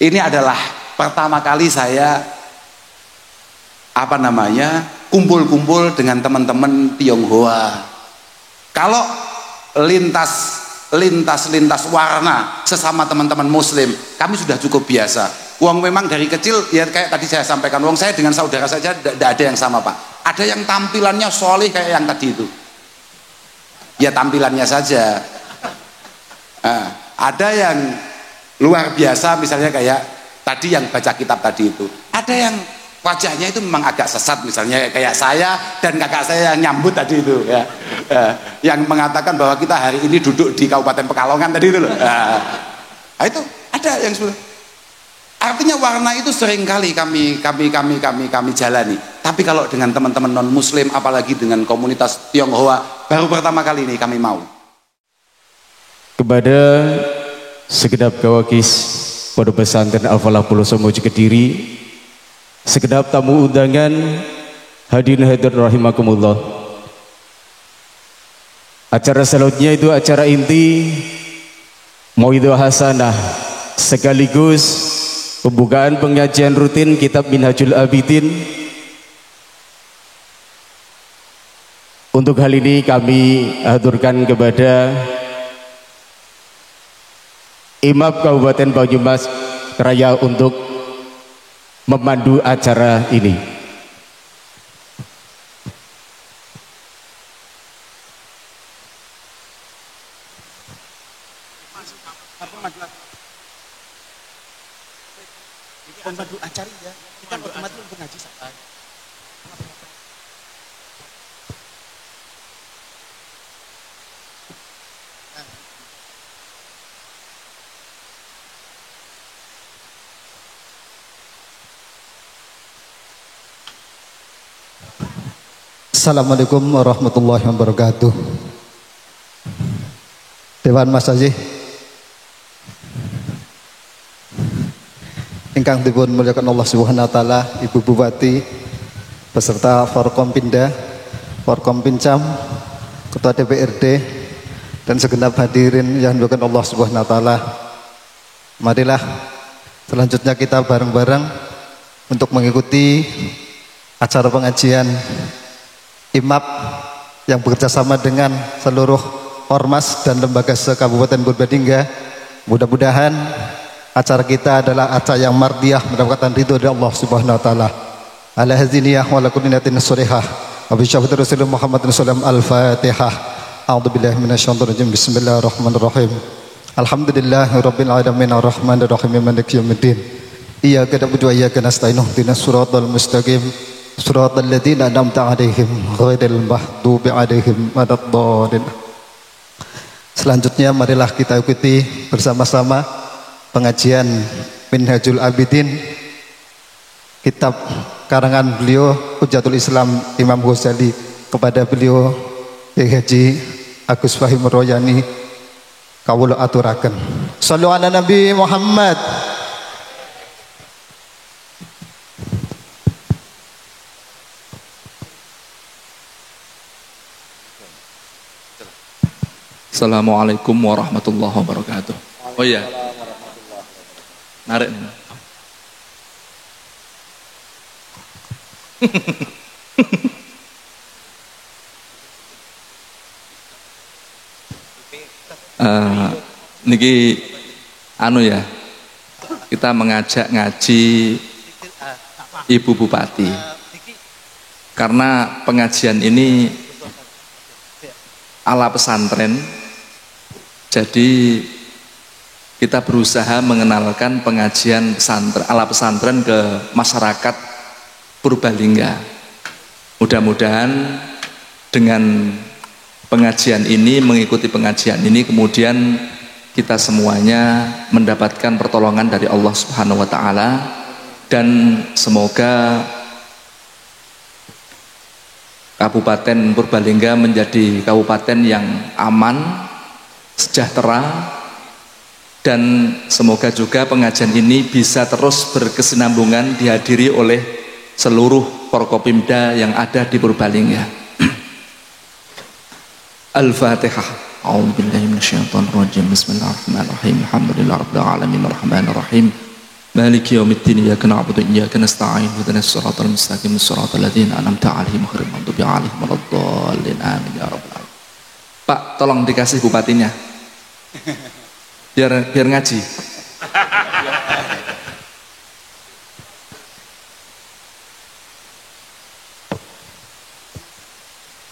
Ini adalah pertama kali saya kumpul-kumpul dengan teman-teman Tionghoa. Kalau lintas warna sesama teman-teman muslim, kami sudah cukup biasa. Wong memang dari kecil ya kayak tadi saya sampaikan, wong saya dengan saudara saja tidak ada yang sama, Pak. Ada yang tampilannya solih kayak yang tadi itu. Ya tampilannya saja. Ada yang luar biasa, misalnya kayak tadi yang baca kitab tadi itu. Ada yang wajahnya itu memang agak sesat, misalnya kayak saya dan kakak saya yang nyambut tadi itu ya. Yang mengatakan bahwa kita hari ini duduk di Kabupaten Pekalongan tadi itu loh. Itu ada yang sudah. Artinya warna itu sering kali kami jalani. Tapi kalau dengan teman-teman non muslim, apalagi dengan komunitas Tionghoa, baru pertama kali ini kami mau. Kepada segenap gawakis Pondok Pesantren Al-Falah Pulau Somoji Kediri, segenap tamu undangan, hadirin hadirat rahimakumullah. Acara selanjutnya itu acara inti Mauidhah Hasanah sekaligus pembukaan pengajian rutin kitab Minhajul Abidin. Untuk hal ini kami aturkan kepada Imam Kabupaten Banyumas Raya untuk memandu acara ini. Memandu acara ya, kita otomatis pengaji sampai. Assalamualaikum warahmatullahi wabarakatuh. Dewan Mas Haji ingkang dipun muliakan Allah Subhanahu wa taala, Ibu Bupati beserta Forkompinda, Forkompincam, Ketua DPRD dan segenap hadirin yang dimuliakan Allah Subhanahu wa taala. Marilah selanjutnya kita bareng-bareng untuk mengikuti acara pengajian IMAP yang bekerjasama dengan seluruh ormas dan lembaga se-Kabupaten Purbalingga. Mudah-mudahan acara kita adalah acara yang mardiyah, mendapatkan ridho dari Allah Subhanahu wa taala. Ala haziniyah wa lakulli niyatin shalihah. Wa bi syafati Rasulullah Muhammadin sallallahu alaihi wasallam. Al-Fatihah. A'udzubillahi minasyaitonir rajim. Bismillahirrahmanirrahim. Alhamdulillahirabbil alamin arrahmanir rahim maliki yaumiddin. Iyyaka na'budu wa iyyaka nasta'in. Ihdinas siratal mustaqim. Suratul ladzina an'amta 'alaihim ghairil maghdubi 'alaihim waladdallin. Selanjutnya marilah kita ikuti bersama-sama pengajian Minhajul Abidin, kitab karangan beliau Hujjatul Islam Imam Ghazali, kepada beliau Kiai Haji Agus Fahim Royani kawula aturaken. Shallu ala Nabi Muhammad. Assalamualaikum warahmatullahi wabarakatuh. Oh iya, narik nih. Niki anu ya, kita mengajak ngaji Ibu Bupati karena pengajian ini ala pesantren. Jadi kita berusaha mengenalkan pengajian pesantren, ala pesantren ke masyarakat Purbalingga. Mudah-mudahan dengan pengajian ini, mengikuti pengajian ini, kemudian kita semuanya mendapatkan pertolongan dari Allah Subhanahu wa taala, dan semoga Kabupaten Purbalingga menjadi kabupaten yang aman, sejahtera, dan semoga juga pengajian ini bisa terus berkesinambungan dihadiri oleh seluruh Forkopimda yang ada di Purbalingga. Al-Fatihah. A'udzubillahi minasyaitonir rajim. Bismillahirrahmanirrahim. Alhamdulillahirabbil alamin arrahmanirrahim. Maliki yaumiddin, iyyaka na'budu wa iyyaka nasta'in, ihdinas siratal mustaqim, siratal ladzina an'amta 'alaihim ghairil maghdubi 'alaihim waladdallin. Amin ya rabbal alamin. Pak, tolong dikasih bupatinya. Biar ngaji.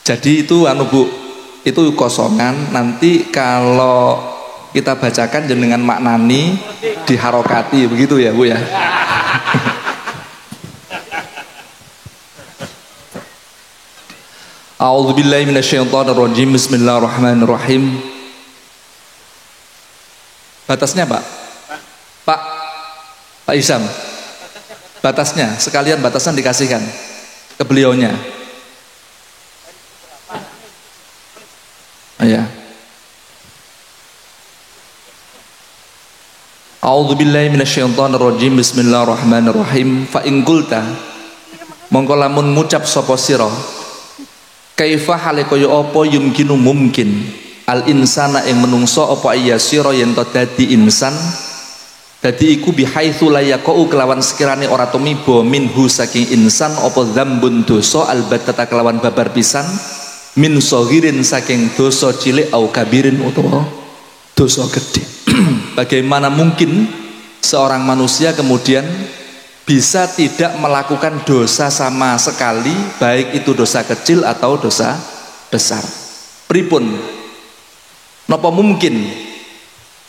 Jadi itu Bu, itu kosongan, nanti kalau kita bacakan jenengan maknani diharokati begitu ya Bu ya. A'udzubillahi minasyaitonirrajim. Bismillahirrahmanirrahim. Batasnya Pak Isam. Batasnya sekalian, batasan dikasihkan ke beliaunya. Ya. A'udzubillahi minasyaitonirrajim. Bismillahirrahmanirrahim. Fa in qulta, mongko lamun ngucap sapa sira, kaifa hale kaya apa yumkinu mungkin al insana ing menungso apa iya sira yen to dadi insan, dadi iku bihaitsu la yaqau kelawan sekirane ora tumiba minhu saking insan apa dzambun dosa albatta kelawan babar pisan, min saghirin saking dosa cilik au kabirin utawa dosa gede. Bagaimana mungkin seorang manusia kemudian bisa tidak melakukan dosa sama sekali, baik itu dosa kecil atau dosa besar. Pripun napa mungkin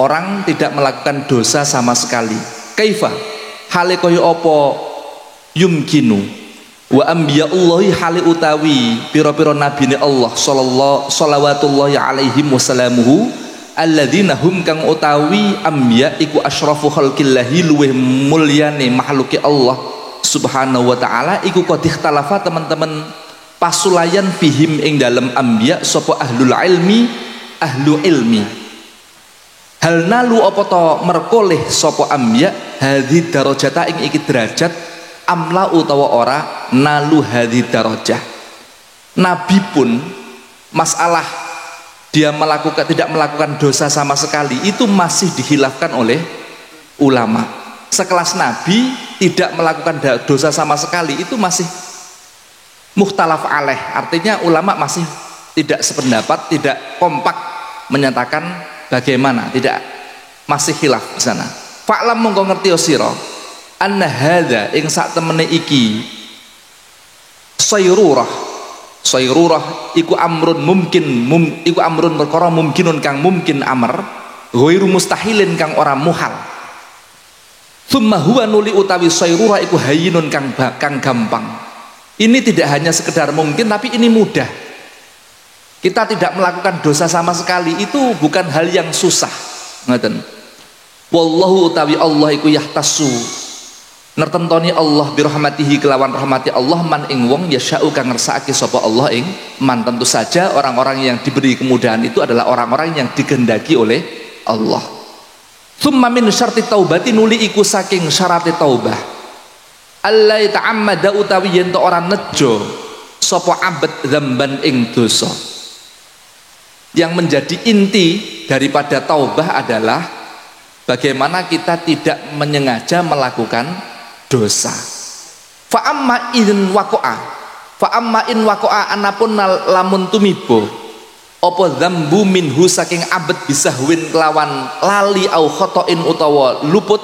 orang tidak melakukan dosa sama sekali? Kaifa hale kaya apa yumkinu wa anbiya'ullahi hale utawi pira-pira nabine Allah sallallahu alaihi wasallamuhu alladzina hum kang utawi anbiya iku asyrafu khalqillahi luweh mulyane makhluke Allah subhanahu wa ta'ala iku qad ikhtalafa teman-teman pasulayan fihim ing dalem anbiya sapa ahlu ilmi hal nalu apa to merkoleh sapa anbiya hadhi darajata ing iki derajat amla utawa ora nalu hadhi darajah. Nabi pun masalah dia tidak melakukan dosa sama sekali itu masih dihilafkan oleh ulama. Sekelas Nabi tidak melakukan dosa sama sekali itu masih mukhtalaf alaih, artinya ulama masih tidak sependapat, tidak kompak menyatakan bagaimana, tidak, masih khilaf di sana. Fa'lam mongko ngerti sira anna hadza ing sak temene iki sayrurah iku amrun iku amrun perkara mungkinun kang mungkin amr ghairu mustahilin kang ora muhal. Tsumma huwa nuli utawi sayrurah iku hayyinun kang gampang. Ini tidak hanya sekedar mungkin tapi ini mudah. Kita tidak melakukan dosa sama sekali itu bukan hal yang susah. Ngoten. Wallahu utawi Allah iku yahtassu nertentoni Allah birahmatihi kelawan rahmati Allah man ing wong yasha'u kang ngersakake sapa Allah ing man. Tentu saja orang-orang yang diberi kemudahan itu adalah orang-orang yang digendaki oleh Allah. Tsumma min syarti taubati nuli iku saking syarate taubah alla ta'ammada utawi yen to ora nejo sapa abad dzamban ing dosa. Yang menjadi inti daripada taubah adalah bagaimana kita tidak menyengaja melakukan dosa. Fa amma in waqa'a anapun lamun tumibo apa dzambu minhu saking abad bisahwin kelawan lali au khotoin utawa luput,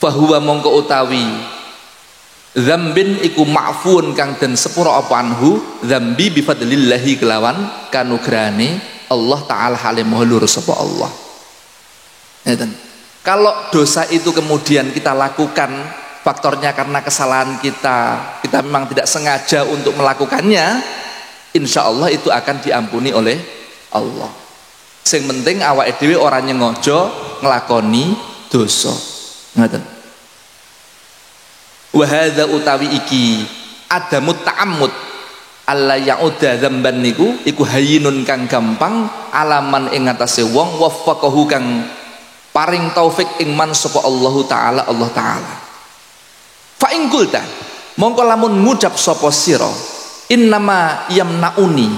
fahuwa mongko utawi dzambin iku ma'fun kang den sepura apa anhu dzambi bifadlillahi kelawan kanugrahane Allah taala halim mahlur sapa Allah. Kalau dosa itu kemudian kita lakukan faktornya karena kesalahan kita memang tidak sengaja untuk melakukannya, insya Allah itu akan diampuni oleh Allah. Sing penting awake dhewe ora nyengaja nglakoni dosa. Ngoten. Wa hadza utawi iki adamut ta'ammud alla ya'uda dzamban niku iku hayyinun kang gampang alaman ing atase wong waffaqahu kang paring taufik ing man sapa Allah taala. Fa in qulta mongko lamun ngucap sapa sira innama yamnauni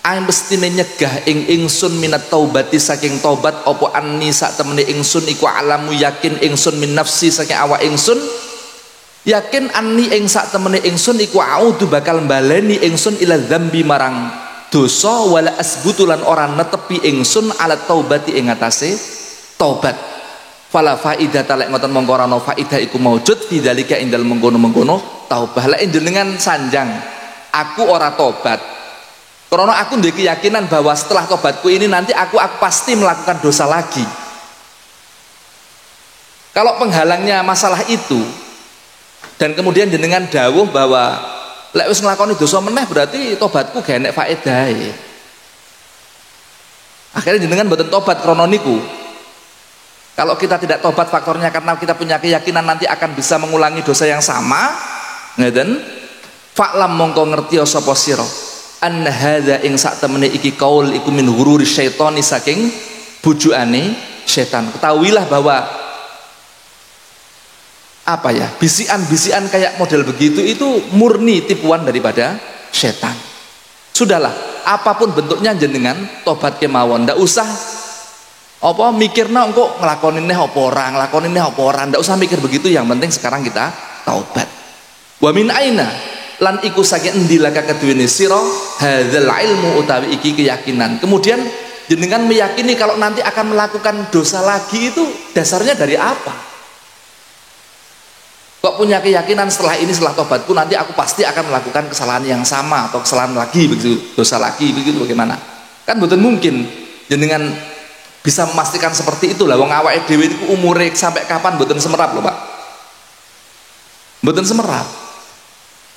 mestine nyegah ing ingsun minat taubati saking taubat apa anni sak temene ingsun iku alamu yakin ingsun min nafsi saking awak ingsun yakin anni ing sak temene ingsun iku audu bakal baleni ingsun ila dzambi marang dosa wala asbutulan ora netepi ingsun ala taubati ing atase taubat fala faidata lek ngoten mongko ora ana faidah iku maujud fidzalika ing dalem mengkono-mengkono taubah lek jenengan sanjang aku ora tobat karena aku ndek keyakinan bahwa setelah tobatku ini nanti aku pasti melakukan dosa lagi. Kalau penghalangnya masalah itu dan kemudian jenengan dawuh bahwa lek wis nglakoni dosa meneh berarti tobatku gak enek faedahe. Akhirnya jenengan mboten tobat krana niku. Kalau kita tidak tobat faktornya karena kita punya keyakinan nanti akan bisa mengulangi dosa yang sama, ngeten. Fa'lam mongko ngerti sapa sira an hadza ing sak temene iki kaul iku min ghururi syaitani saking bujukane setan. Ketahuilah bahwa apa ya, bisikan-bisikan kayak model begitu itu murni tipuan daripada setan. Sudahlah, apapun bentuknya jenengan tobat kemawon, ndak usah apa mikirna engko nglakonin neh apa ora, nglakonin neh apa ora, ndak usah mikir begitu, yang penting sekarang kita taubat. Wa min aina lan iku saking endi laka keduwene sira hadzal ilmu utawi iki keyakinan. Kemudian jenengan meyakini kalau nanti akan melakukan dosa lagi itu dasarnya dari apa? Kok punya keyakinan setelah ini, setelah tobatku nanti aku pasti akan melakukan kesalahan yang sama atau kesalahan lagi begitu, dosa lagi begitu, bagaimana? Kan mboten mungkin jenengan bisa memastikan seperti itu lah. Wong awake dhewe niku umure sampai kapan mboten semerap lho, Pak. Mboten semerap.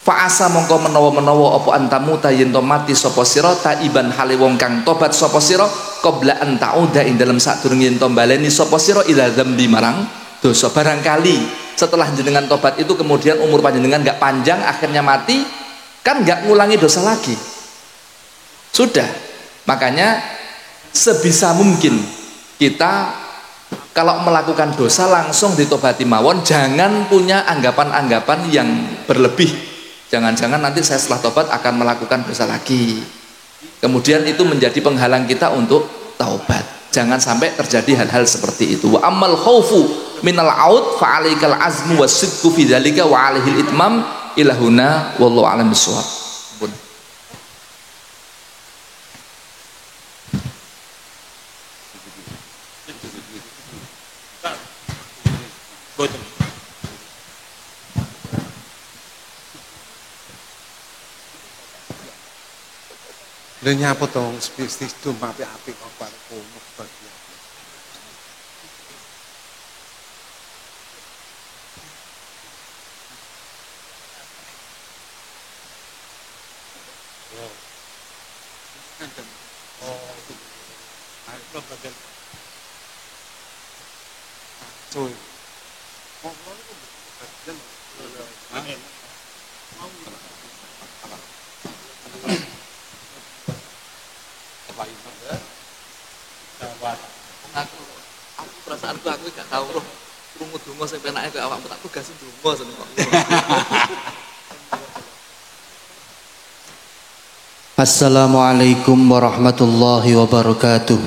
Fa'asa mongko menawa-menawa apa antamu yen to mati sapa sira taiban hale wong kang tobat sapa sira qabla an ta'uda ing dalem sadurunge yen to baleni sapa sira ila dzambi marang dosa. Barangkali setelah jenengan tobat itu kemudian umur panjenengan enggak panjang, akhirnya mati, kan enggak ngulangi dosa lagi. Sudah. Makanya sebisa mungkin kita kalau melakukan dosa langsung ditobati mawon, jangan punya anggapan-anggapan yang berlebih. Jangan-jangan nanti saya setelah tobat akan melakukan dosa lagi. Kemudian itu menjadi penghalang kita untuk taubat. Jangan sampai terjadi hal-hal seperti itu. Wa ammal khaufu minal aud fa alaikal azmu wasidqu fi dzalika wa alaihil itmam ila huna wallahu a'lam bissawab. Lha nyapa to spesies itu apik-apik kok kono bagian. Perasaanku aku gak tahu roh krungu donga sing penake kok awakmu tak tugasin donga seneng kok. Assalamualaikum warahmatullahi wabarakatuh.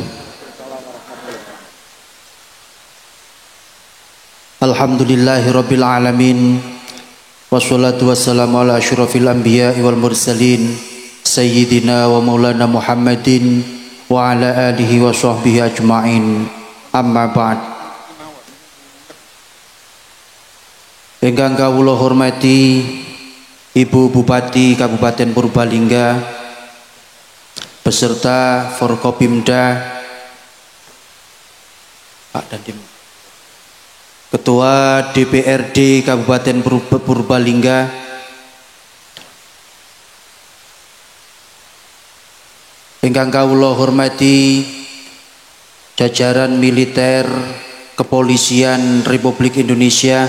Alhamdulillahirabbil alamin. Wassalatu wassalamu ala asyrafil anbiya'i wal mursalin sayyidina wa maulana Muhammadin wa ala alihi wa sahbihi ajma'in. Amma ba'd. Ingkang kawula hormati Ibu Bupati Kabupaten Purbalingga beserta Forkopimda, Pak Dandim, Ketua DPRD Kabupaten Purbalingga, ingkang kawula hormati jajaran militer Kepolisian Republik Indonesia,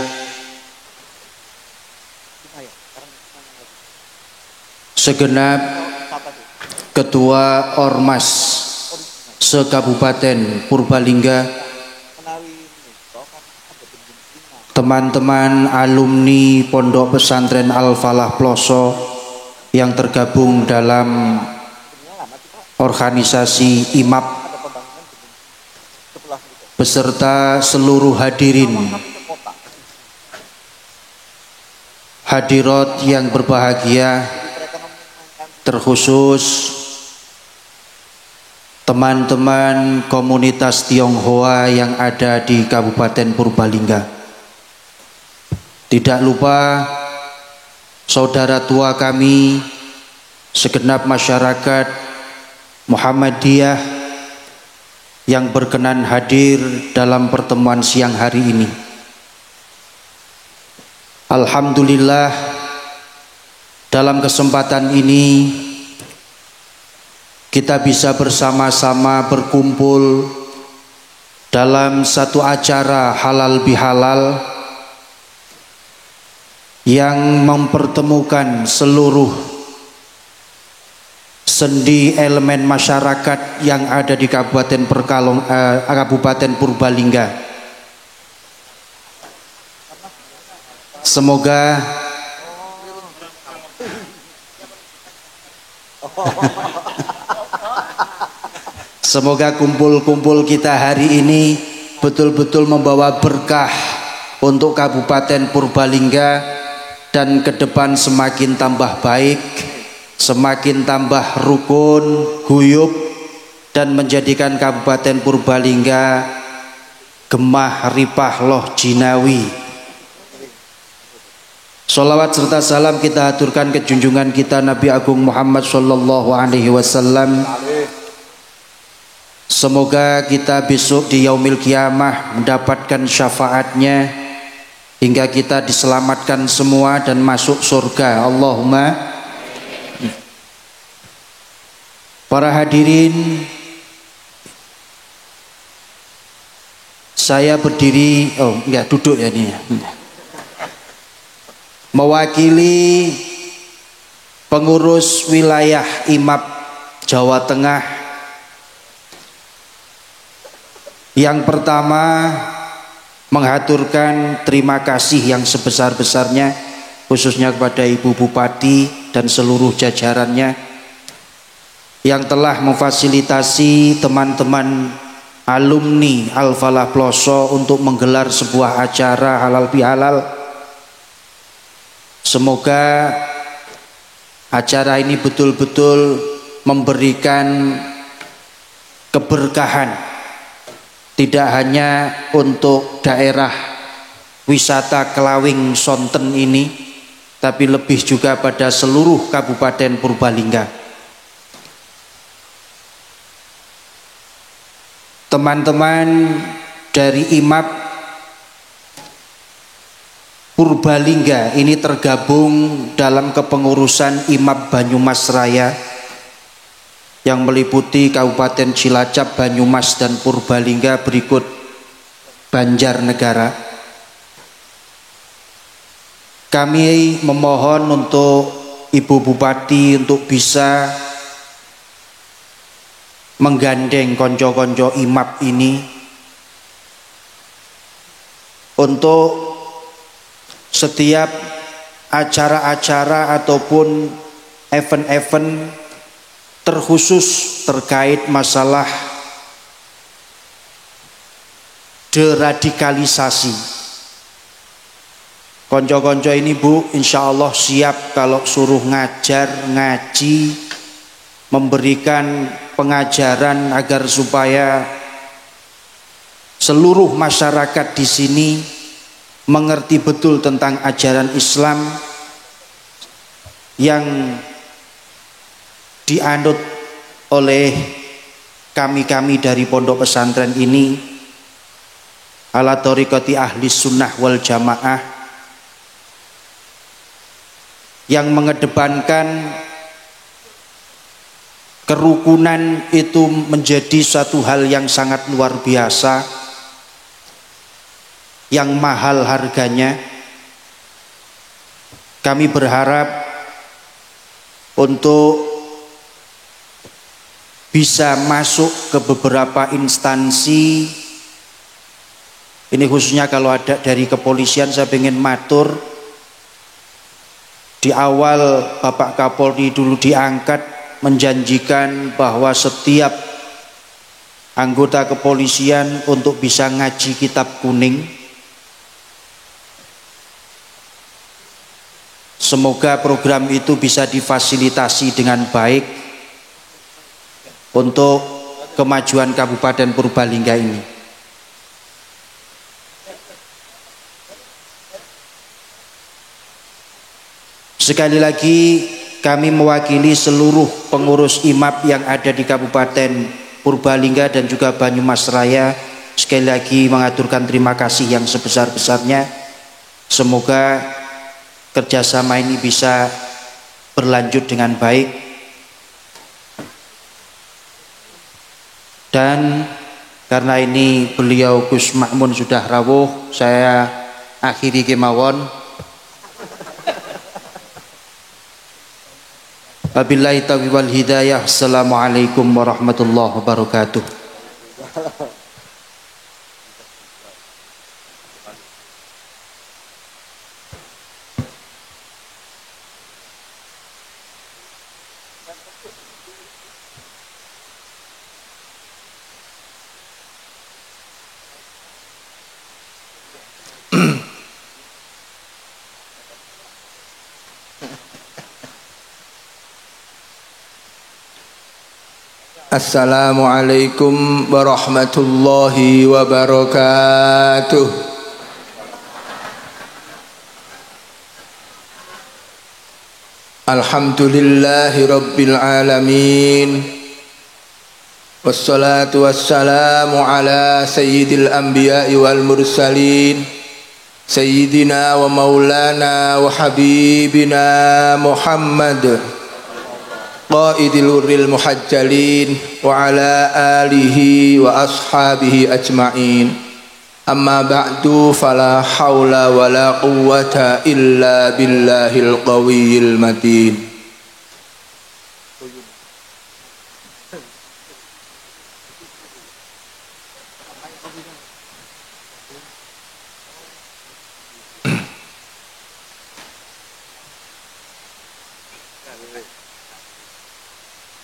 segenap Ketua Ormas se-Kabupaten Purbalingga, teman-teman alumni Pondok Pesantren Al Falah Ploso yang tergabung dalam organisasi IMAP beserta seluruh hadirin, hadirat yang berbahagia, terkhusus teman-teman komunitas Tionghoa yang ada di Kabupaten Purbalingga. Tidak lupa saudara tua kami, segenap masyarakat Muhammadiyah yang berkenan hadir dalam pertemuan siang hari ini. Alhamdulillah, dalam kesempatan ini kita bisa bersama-sama berkumpul dalam satu acara halal bihalal yang mempertemukan seluruh sendi elemen masyarakat yang ada di Kabupaten Kabupaten Purbalingga. Semoga kumpul-kumpul kita hari ini betul-betul membawa berkah untuk Kabupaten Purbalingga dan ke depan semakin tambah baik, semakin tambah rukun, guyub, dan menjadikan Kabupaten Purbalingga gemah ripah loh jinawi. Sholawat serta salam kita haturkan ke junjungan kita Nabi Agung Muhammad sallallahu alaihi wasallam. Semoga kita besok di yaumil kiamah mendapatkan syafaatnya hingga kita diselamatkan semua dan masuk surga. Allahumma. Para hadirin, saya berdiri, duduk ya ini. Mewakili pengurus wilayah IMAP Jawa Tengah. Yang pertama, menghaturkan terima kasih yang sebesar-besarnya khususnya kepada Ibu Bupati dan seluruh jajarannya yang telah memfasilitasi teman-teman alumni Al-Falah Ploso untuk menggelar sebuah acara halal bihalal. Semoga acara ini betul-betul memberikan keberkahan, tidak hanya untuk daerah wisata Kelawing Sonten ini, tapi lebih juga pada seluruh Kabupaten Purbalingga. Teman-teman dari IMAP Purbalingga ini tergabung dalam kepengurusan IMAP Banyumas Raya yang meliputi Kabupaten Cilacap, Banyumas, dan Purbalingga berikut Banjarnegara. Kami memohon untuk Ibu Bupati untuk bisa menggandeng konco-konco IMAP ini untuk setiap acara-acara ataupun event-event terkhusus terkait masalah deradikalisasi. Konco-konco ini Bu, insya Allah siap kalau suruh ngajar, ngaji, memberikan pengajaran agar supaya seluruh masyarakat di sini mengerti betul tentang ajaran Islam yang dianut oleh kami-kami dari pondok pesantren ini ala thariqati ahli sunnah wal jamaah, yang mengedepankan kerukunan itu menjadi suatu hal yang sangat luar biasa, yang mahal harganya. Kami berharap untuk bisa masuk ke beberapa instansi. Ini khususnya kalau ada dari kepolisian, saya ingin matur. Di awal Bapak Kapolri dulu diangkat, menjanjikan bahwa setiap anggota kepolisian untuk bisa ngaji kitab kuning. Semoga program itu bisa difasilitasi dengan baik untuk kemajuan Kabupaten Purbalingga ini. Sekali lagi kami mewakili seluruh pengurus IMAP yang ada di Kabupaten Purbalingga dan juga Banyumas Raya, sekali lagi mengaturkan terima kasih yang sebesar-besarnya. Semoga kerjasama ini bisa berlanjut dengan baik. Dan karena ini beliau Gus Makmun sudah rawuh, saya akhiri kemawon. Wabillahi taufiq wal hidayah. Assalamualaikum warahmatullahi wabarakatuh. Assalamualaikum warahmatullahi wabarakatuh. Alhamdulillahi rabbil alamin. Wassalatu wassalamu ala sayyidil anbiya'i wal mursalin, sayyidina wa maulana wa habibina Muhammad qaidil urril muhajjalin wa ala alihi wa ashabihi ajma'in. Amma ba'du, fala hawla wa la quwwata illa billahil qawiyyil matin.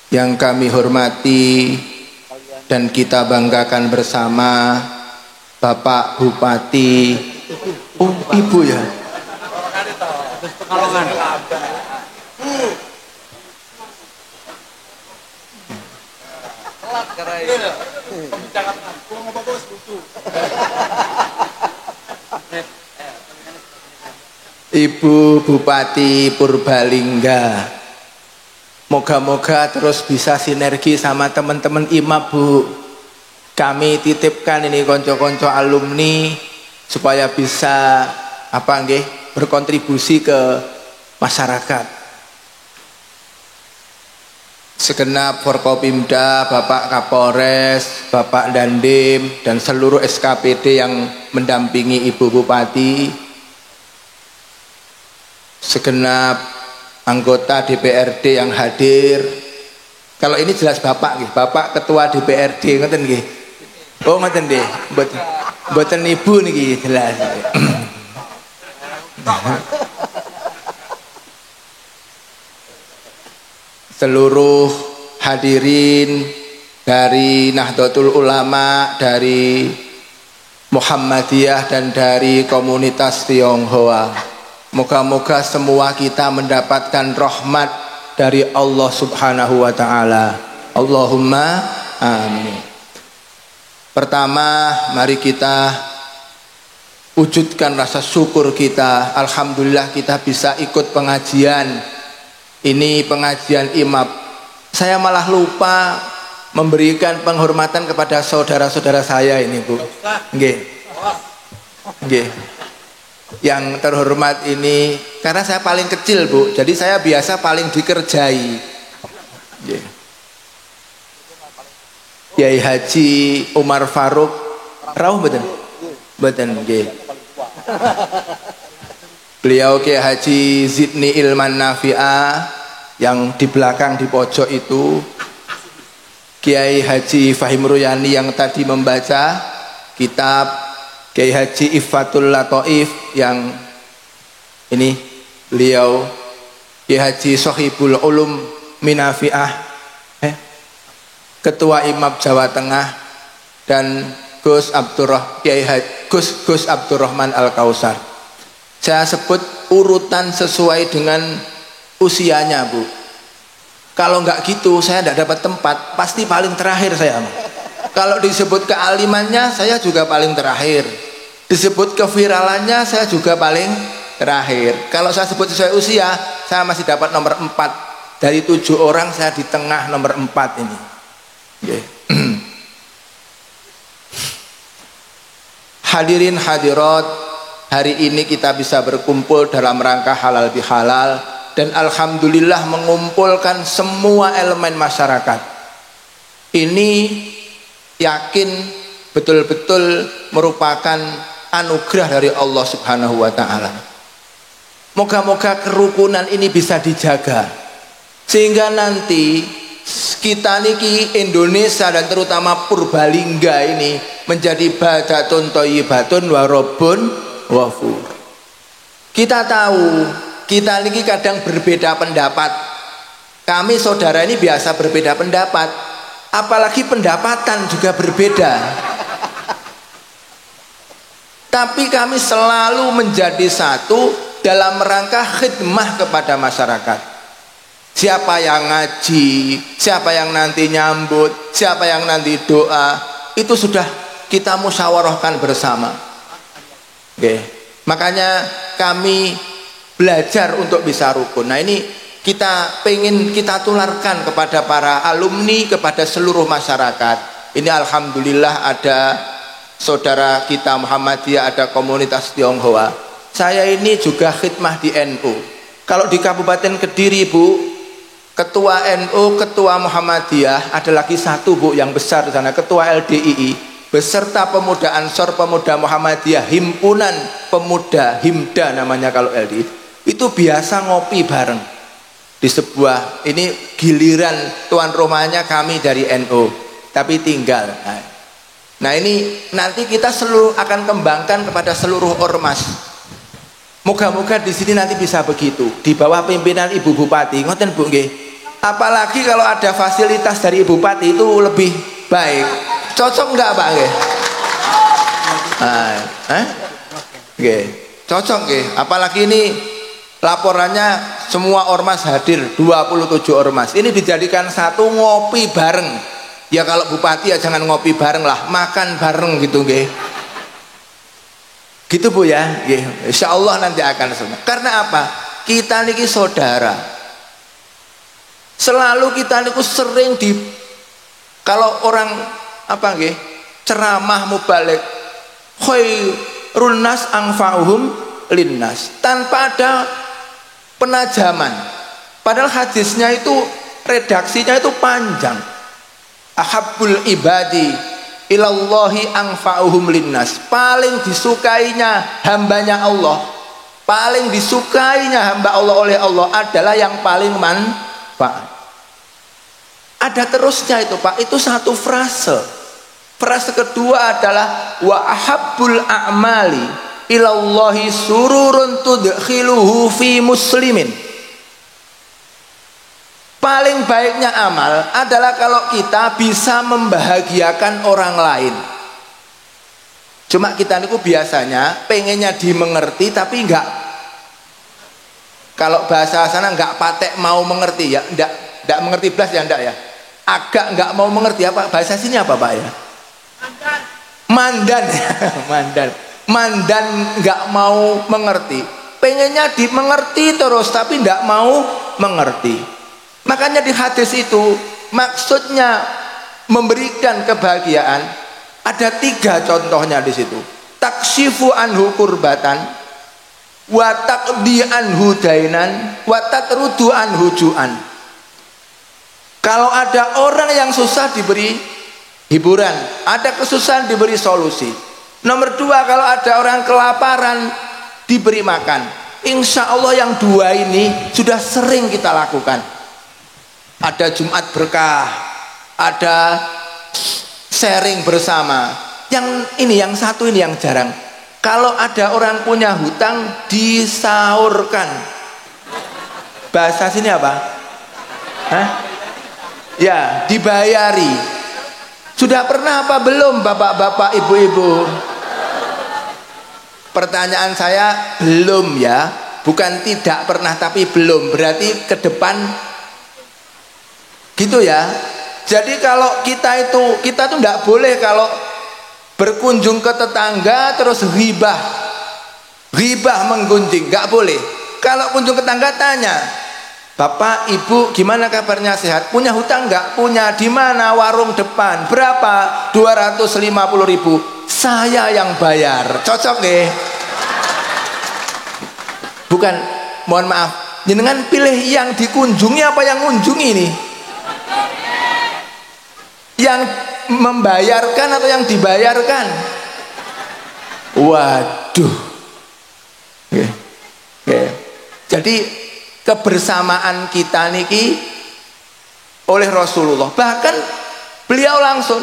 Yang kami hormati dan kita banggakan bersama Bapak Bupati, oh Ibu ya, Ibu Bupati Purbalingga. Moga-moga terus bisa sinergi sama teman-teman IMAP, Bu. Kami titipkan ini konco-konco alumni supaya bisa berkontribusi ke masyarakat. Segenap Forkopimda, Bapak Kapolres, Bapak Dandim, dan seluruh SKPD yang mendampingi Ibu Bupati, segenap anggota DPRD yang hadir. Kalau ini jelas Bapak nggih, Bapak Ketua DPRD ngoten nggih. Oh ngoten nggih, mboten Ibu niki jelas. Seluruh hadirin dari Nahdlatul Ulama, dari Muhammadiyah dan dari komunitas Tionghoa. Moga-moga semua kita mendapatkan rahmat dari Allah Subhanahu wa taala. Allahumma amin. Pertama, mari kita wujudkan rasa syukur kita. Alhamdulillah kita bisa ikut pengajian. Ini pengajian IMAP. Saya malah lupa memberikan penghormatan kepada saudara-saudara saya ini, Bu. Nggih. Nggih. Yang terhormat ini, karena saya paling kecil, Bu, jadi saya biasa paling dikerjai. Kiai Haji Umar Faruk rawuh mboten? Mboten nggih. Beliau Kiai Haji Zidni Ilman Nafi'ah yang di belakang di pojok itu, Kiai Haji Fahim Ruyani yang tadi membaca kitab, Kiai Haji Ifatul Lataif yang ini beliau, Kiai Haji Sohibul Ulum Minafi'ah Ketua IMAP Jawa Tengah, dan Gus Abdurrahman Al-Kausar. Saya sebut urutan sesuai dengan usianya, Bu. Kalau nggak gitu saya tidak dapat tempat, pasti paling terakhir saya. Kalau disebut kealimannya saya juga paling terakhir, disebut keviralannya saya juga paling terakhir. Kalau saya sebut sesuai usia, saya masih dapat nomor 4. Dari 7 orang saya di tengah nomor 4 ini. Okay. Hadirin hadirat, hari ini kita bisa berkumpul dalam rangka halal bihalal, dan alhamdulillah mengumpulkan semua elemen masyarakat. Ini yakin betul-betul merupakan anugerah dari Allah Subhanahu wa taala. Moga-moga kerukunan ini bisa dijaga sehingga nanti kita niki Indonesia dan terutama Purbalingga ini menjadi badatun thayyibatun wa rabbun ghafur. Kita tahu kita niki kadang berbeda pendapat. Kami saudara ini biasa berbeda pendapat, apalagi pendapatan juga berbeda. Tapi kami selalu menjadi satu dalam rangka khidmah kepada masyarakat. Siapa yang ngaji, siapa yang nanti nyambut, siapa yang nanti doa, itu sudah kita musyawarahkan bersama. Oke. Makanya kami belajar untuk bisa rukun. Nah ini kita pengen kita tularkan kepada para alumni, kepada seluruh masyarakat. Ini alhamdulillah ada saudara kita Muhammadiyah, ada komunitas Tionghoa. Saya ini juga khidmah di NU. Kalau di Kabupaten Kediri, Bu, Ketua NU, Ketua Muhammadiyah, ada lagi satu, Bu, yang besar di sana, Ketua LDII, beserta pemuda Ansor, pemuda Muhammadiyah, himpunan pemuda, Himda namanya kalau LDII, itu biasa ngopi bareng di sebuah, ini giliran tuan rumahnya kami dari NU, tapi tinggal. Nah ini nanti kita akan kembangkan kepada seluruh ormas. Moga-moga di sini nanti bisa begitu, di bawah pimpinan Ibu Bupati, ngoten Bu nggih. Apalagi kalau ada fasilitas dari Ibu Bupati itu lebih baik. Cocok enggak Pak nggih? Nggih. Cocok nggih. Apalagi ini laporannya semua ormas hadir, 27 ormas. Ini dijadikan satu ngopi bareng. Ya kalau Bupati ya jangan ngopi bareng lah, makan bareng gitu nggih. Gitu Bu ya. Nggih. Insyaallah nanti akan semua. Karena apa? Kita niki saudara. Selalu kita niku sering kalau orang apa nggih ceramah mubalik khairun nas anfa'uhum linnas, tanpa ada penajaman, padahal hadisnya itu redaksinya itu panjang. Ahabbul ibadi ilallahi anfa'uhum linnas, paling disukainya hambanya Allah, paling disukainya hamba Allah oleh Allah adalah yang paling manfaat. Ada terusnya itu Pak, itu satu frase. Frase kedua adalah wa ahabbul a'mali ilallahi sururun tudkhiluhu fi muslimin. Paling baiknya amal adalah kalau kita bisa membahagiakan orang lain. Cuma kita niku biasanya pengennya dimengerti tapi enggak, kalau bahasa sana enggak patek mau mengerti ya, enggak mengerti belas ya enggak ya. Agak enggak mau mengerti, apa bahasa sini apa Pak ya? Mandan. Mandan enggak mau mengerti. Pengennya dimengerti terus tapi enggak mau mengerti. Makanya di hadis itu maksudnya memberikan kebahagiaan ada 3 contohnya di situ. Takshifu anhu kurbatan, wa taqdi anhu dainan, wa tatrudu anhu ju'an. Kalau ada orang yang susah diberi hiburan, ada kesusahan diberi solusi. Nomor 2, kalau ada orang kelaparan diberi makan. Insya Allah yang 2 ini sudah sering kita lakukan. Ada Jumat berkah, ada sharing bersama. Yang ini, yang satu ini yang jarang. Kalau ada orang punya hutang disahurkan. Bahasa sini apa? Hah? Ya, dibayari. Sudah pernah apa belum bapak-bapak, ibu-ibu? Pertanyaan saya belum ya, bukan tidak pernah tapi belum, berarti ke depan gitu ya. Jadi kalau kita tuh nggak boleh kalau berkunjung ke tetangga terus ghibah menggunjing, nggak boleh. Kalau kunjung ke tetangga tanya, Bapak, Ibu, gimana kabarnya, sehat? Punya hutang nggak? Punya. Di mana? Warung depan. Berapa? 250.000. Saya yang bayar. Cocok nggih? Bukan, mohon maaf, jenengan pilih yang dikunjungi apa yang ngunjungi nih? Yang membayarkan atau yang dibayarkan? Waduh. Jadi kebersamaan kita niki oleh Rasulullah, bahkan beliau langsung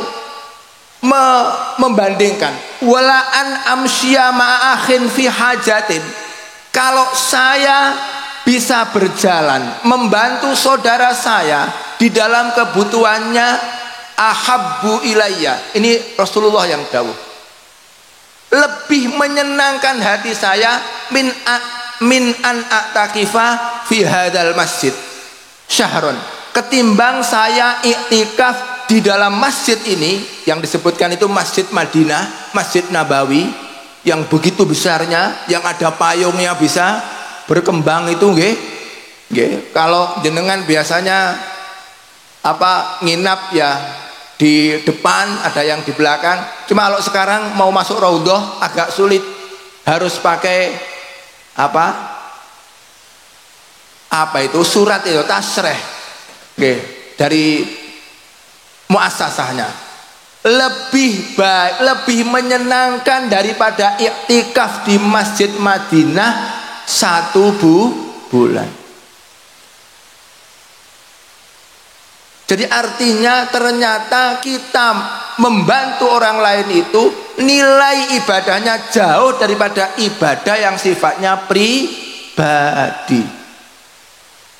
membandingkan walaan amsya ma'akhin fi hajatin. Kalau saya bisa berjalan membantu saudara saya di dalam kebutuhannya, ahabbu ilayya, ini Rasulullah yang dawuh, lebih menyenangkan hati saya min an a'takifa fi hadal masjid syahron, ketimbang saya iktikaf di dalam masjid ini yang disebutkan itu Masjid Madinah, Masjid Nabawi yang begitu besarnya, yang ada payungnya bisa berkembang itu nggih. Kalau jenengan biasanya nginap ya di depan, ada yang di belakang. Cuma kalau sekarang mau masuk raudhah agak sulit, harus pakai surat itu tasreh dari muassasahnya. Lebih baik, lebih menyenangkan daripada iktikaf di Masjid Madinah 1 bulan. Jadi artinya ternyata kita membantu orang lain itu nilai ibadahnya jauh daripada ibadah yang sifatnya pribadi.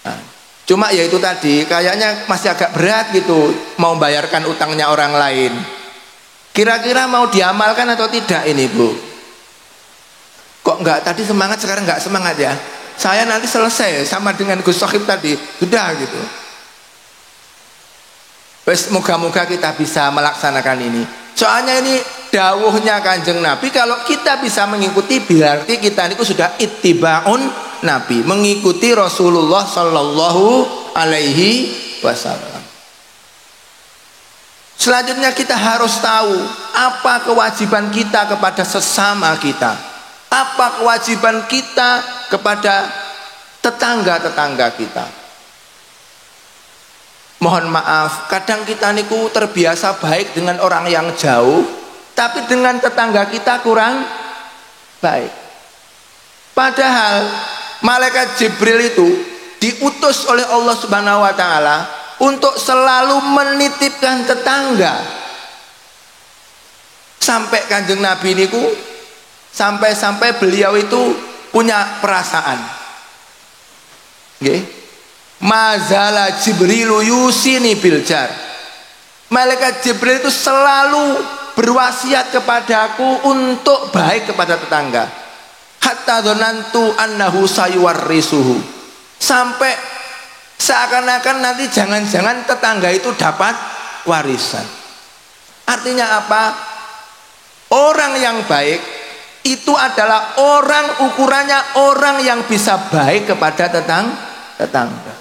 Nah, cuma ya itu tadi kayaknya masih agak berat gitu mau membayarkan utangnya orang lain. Kira-kira mau diamalkan atau tidak ini, Bu? Kok enggak tadi semangat sekarang enggak semangat ya? Saya nanti selesai sama dengan Gus Sohib tadi, sudah gitu. Moga-moga kita bisa melaksanakan ini. Soalnya ini dawuhnya Kanjeng Nabi, kalau kita bisa mengikuti berarti kita ini sudah ittibaun Nabi, mengikuti Rasulullah Sallallahu Alaihi Wasallam. Selanjutnya kita harus tahu apa kewajiban kita kepada sesama kita, apa kewajiban kita kepada tetangga-tetangga kita. Mohon maaf, kadang kita niku terbiasa baik dengan orang yang jauh, tapi dengan tetangga kita kurang baik. Padahal malaikat Jibril itu diutus oleh Allah Subhanahu wa taala untuk selalu menitipkan tetangga. Sampai Kanjeng Nabi niku sampai beliau itu punya perasaan. Nggih. Mazala Jibrilu yusini biljar. Malaikat Jibril itu selalu berwasiat kepadaku untuk baik kepada tetangga. Hatta dzanantu annahu sayuwarrisuhu. Sampai seakan-akan nanti jangan-jangan tetangga itu dapat warisan. Artinya apa? Orang yang baik itu adalah orang, ukurannya orang yang bisa baik kepada tetangga.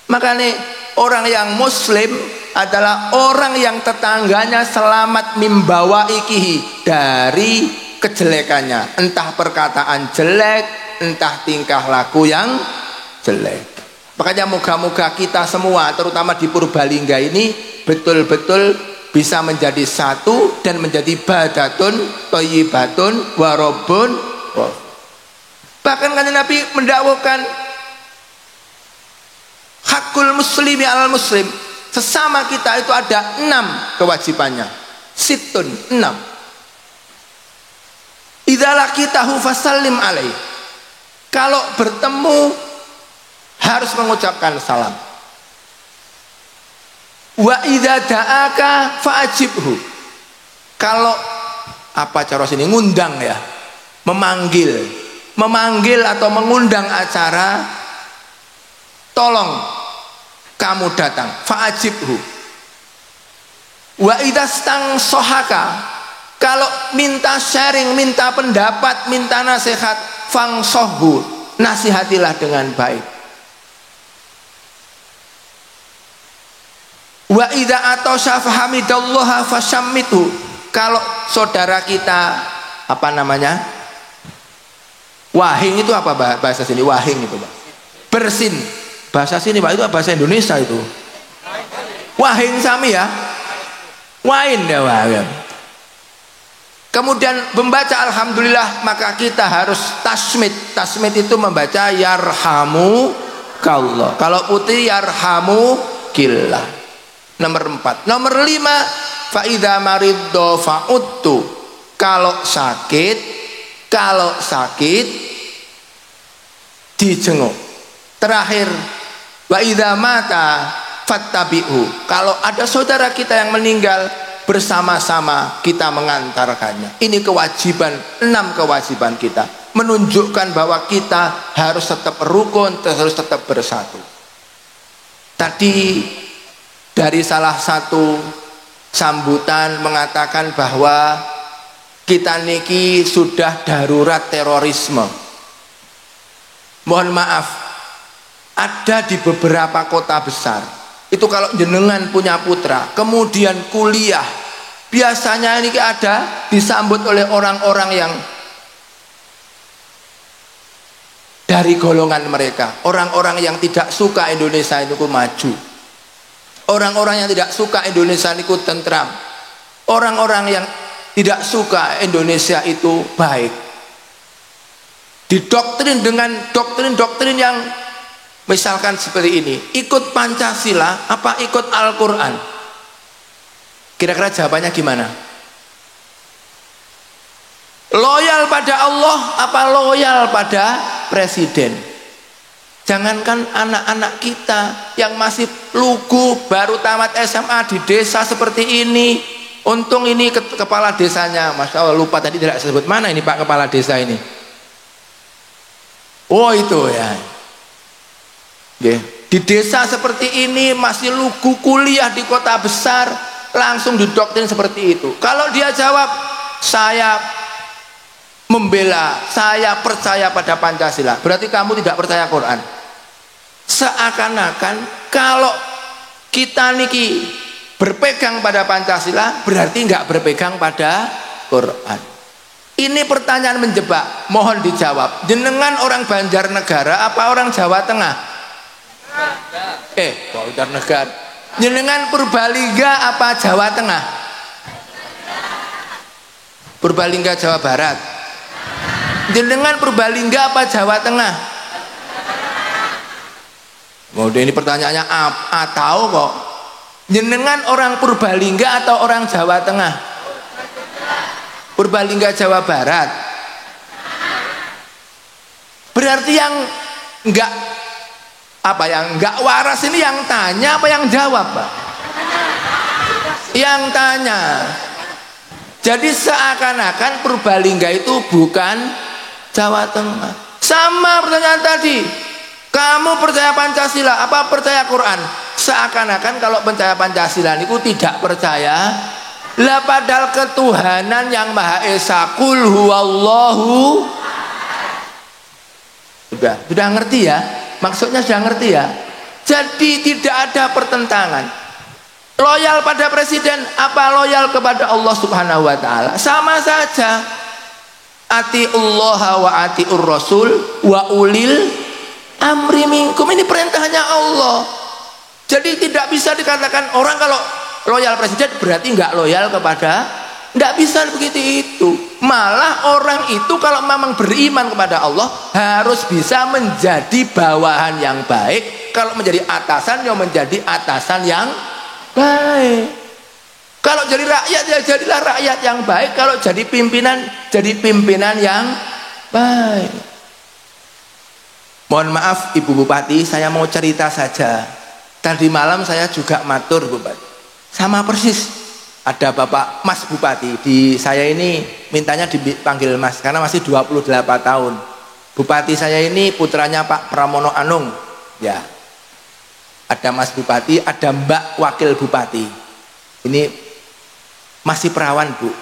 Makanya orang yang muslim adalah orang yang tetangganya selamat mimbawa ikihi, dari kejelekannya, entah perkataan jelek, entah tingkah laku yang jelek. Makanya moga-moga kita semua terutama di Purbalingga ini betul-betul bisa menjadi satu dan menjadi badatun thayyibatun warobun. Bahkan kan Nabi mendakwakan hakul muslimi alal muslim, sesama kita itu ada 6 kewajibannya. Situn, 6. Idza laqitahu fasallim alaih. Kalau bertemu harus mengucapkan salam. Wa idza da'aka fa'ajibhu. Kalau apa cara sini ngundang ya, memanggil atau mengundang acara, tolong kamu datang, fa'ajibhu. Wa idza stangsohaka, kalau minta sharing, minta pendapat, minta nasihat, fangsohu, nasihatilah dengan baik. Wa idza atosha fahamidallaha fasyammithu. Kalau saudara kita apa namanya? Wahing itu apa bahasa sini? Wahing itu, Pak. Bersin. Bahasa sini, Pak, itu bahasa Indonesia itu. Wahing sami ya. Wain ya, wahing. Kemudian membaca alhamdulillah, maka kita harus tasmid. Tasmid itu membaca yarhamukallah. Kalau putih yarhamukillah. Nomor 4. Nomor 5, fa idza mariddo fa'udtu. Kalau sakit dijenguk. Terakhir, wa idza mata fattabi'u. Kalau ada saudara kita yang meninggal, bersama-sama kita mengantarkannya. Ini kewajiban, 6 kewajiban kita, menunjukkan bahwa kita harus tetap rukun, harus tetap bersatu. Tadi dari salah satu sambutan mengatakan bahwa kita niki sudah darurat terorisme. Mohon maaf, ada di beberapa kota besar. Itu kalau jenengan punya putra, kemudian kuliah, biasanya ini ada disambut oleh orang-orang yang dari golongan mereka, orang-orang yang tidak suka Indonesia itu maju. Orang-orang yang tidak suka Indonesia itu tentram. Orang-orang yang tidak suka Indonesia itu baik. Didoktrin dengan doktrin yang misalkan seperti ini, ikut Pancasila apa ikut Al-Quran? Kira-kira jawabannya gimana? Loyal pada Allah apa loyal pada presiden? Jangankan anak-anak kita yang masih lugu, baru tamat SMA di desa seperti ini. Untung ini kepala desanya, Masya Allah, lupa tadi tidak sebut mana ini Pak kepala desa ini. Oh itu ya. Di desa seperti ini masih lugu, kuliah di kota besar, langsung didoktrin seperti itu. Kalau dia jawab, saya membela, saya percaya pada Pancasila, berarti kamu tidak percaya Quran. Seakan-akan kalau kita niki berpegang pada Pancasila berarti nggak berpegang pada Quran. Ini pertanyaan menjebak, mohon dijawab. Jenengan orang Banjarnegara apa orang Jawa Tengah? Banjarnegara. Jenengan Purbalingga apa Jawa Tengah? Purbalingga Jawa Barat. Jenengan Purbalingga apa Jawa Tengah? Ini pertanyaannya tahu kok. Jenengan orang Purbalingga atau orang Jawa Tengah? Purbalingga Jawa Barat. Berarti yang enggak waras ini yang tanya apa yang jawab, Pak? Yang tanya. Jadi seakan-akan Purbalingga itu bukan Jawa Tengah. Sama pertanyaan tadi. Kamu percaya Pancasila apa percaya Quran? Seakan-akan kalau percaya Pancasila itu tidak percaya. Lah padahal ketuhanan yang Maha Esa, Qul huwallahu. Sudah ngerti ya? Maksudnya sudah ngerti ya? Jadi tidak ada pertentangan. Loyal pada presiden apa loyal kepada Allah Subhanahu wa taala? Sama saja. Atiullaha wa atiur rasul wa ulil amri minkum, ini perintahnya Allah. Jadi tidak bisa dikatakan orang kalau loyal presiden berarti nggak loyal kepada, nggak bisa begitu itu. Malah orang itu kalau memang beriman kepada Allah harus bisa menjadi bawahan yang baik. Kalau menjadi atasan ya menjadi atasan yang baik. Kalau jadi rakyat ya jadilah rakyat yang baik. Kalau jadi pimpinan yang baik. Mohon maaf Ibu Bupati, saya mau cerita saja. Tadi malam saya juga matur Bupati. Sama persis. Ada Bapak Mas Bupati. Di saya ini mintanya dipanggil Mas karena masih 28 tahun. Bupati saya ini putranya Pak Pramono Anung. Ya. Ada Mas Bupati, ada Mbak Wakil Bupati. Ini masih perawan, Bu.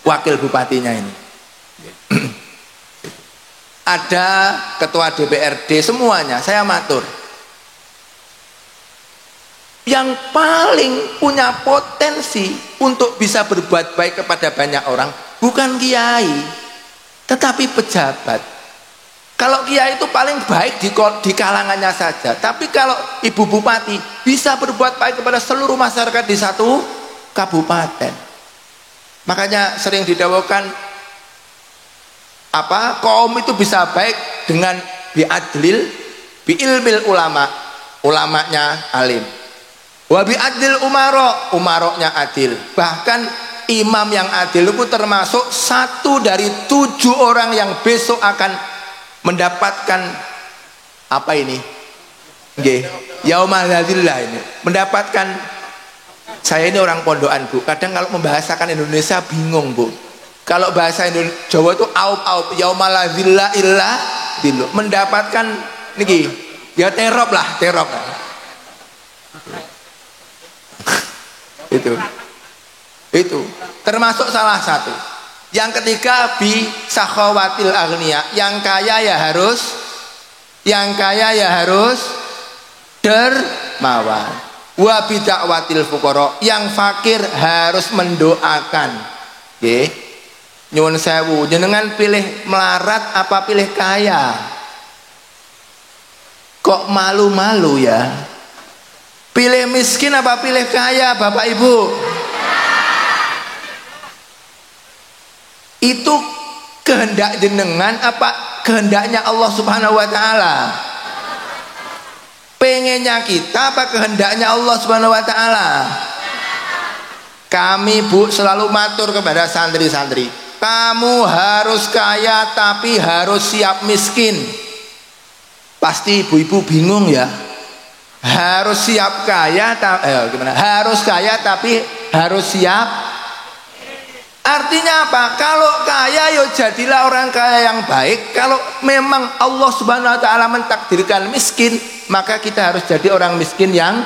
Wakil bupatinya ini. Ada ketua DPRD, semuanya saya matur. Yang paling punya potensi untuk bisa berbuat baik kepada banyak orang bukan kiai, tetapi pejabat. Kalau kiai itu paling baik di kalangannya saja, tapi kalau ibu bupati bisa berbuat baik kepada seluruh masyarakat di satu kabupaten. Makanya sering didawuhkan kaum itu bisa baik dengan bi'adlil bi'ilmil ulama, ulamanya alim. Wa bi'adlil umaroknya adil. Bahkan imam yang adil itu termasuk satu dari 7 orang yang besok akan mendapatkan apa ini? Yaumul Hadzillah ini. Mendapatkan, saya ini orang pondokan, Bu. Kadang kalau membahasakan Indonesia bingung, Bu. Kalau bahasa Jawa itu aup yaumul hadzillah illa dillu. Mendapatkan niki ya terop lah. Itu termasuk salah satu. Yang ketiga bi sakhawatil aghnia, yang kaya ya harus dermawan. Wa bi da'watil fuqara, yang fakir harus mendoakan. Nggih. Nyuwun sewu, jenengan pilih melarat apa pilih kaya? Kok malu-malu ya? Pilih miskin apa pilih kaya, Bapak Ibu? Itu kehendak jenengan apa kehendaknya Allah Subhanahu wa taala? Pengennya kita apa kehendaknya Allah Subhanahu wa taala? Kami, Bu, selalu matur kepada santri-santri, kamu harus kaya tapi harus siap miskin. Pasti ibu-ibu bingung ya. Harus siap kaya gimana? Harus kaya tapi harus siap. Artinya apa? Kalau kaya yo jadilah orang kaya yang baik. Kalau memang Allah Subhanahu wa taala mentakdirkan miskin, maka kita harus jadi orang miskin yang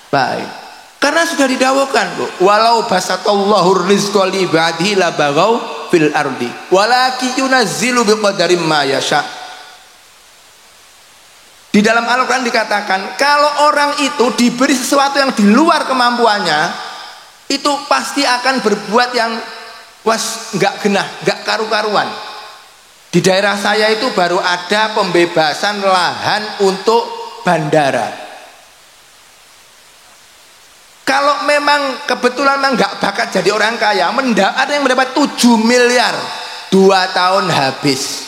baik. Karena sudah didawuhkan, Bu, walau basatallahu rizqa li ibadihi la baghaw fil ardi walakin yunazzilu biqadari ma yasha. Di dalam Al-Qur'an dikatakan, kalau orang itu diberi sesuatu yang di luar kemampuannya, itu pasti akan berbuat yang nggak genah, nggak karu-karuan. Di daerah saya itu baru ada pembebasan lahan untuk bandara. Kalau memang kebetulan nggak bakat jadi orang kaya, ada yang mendapat 7 miliar, 2 tahun habis,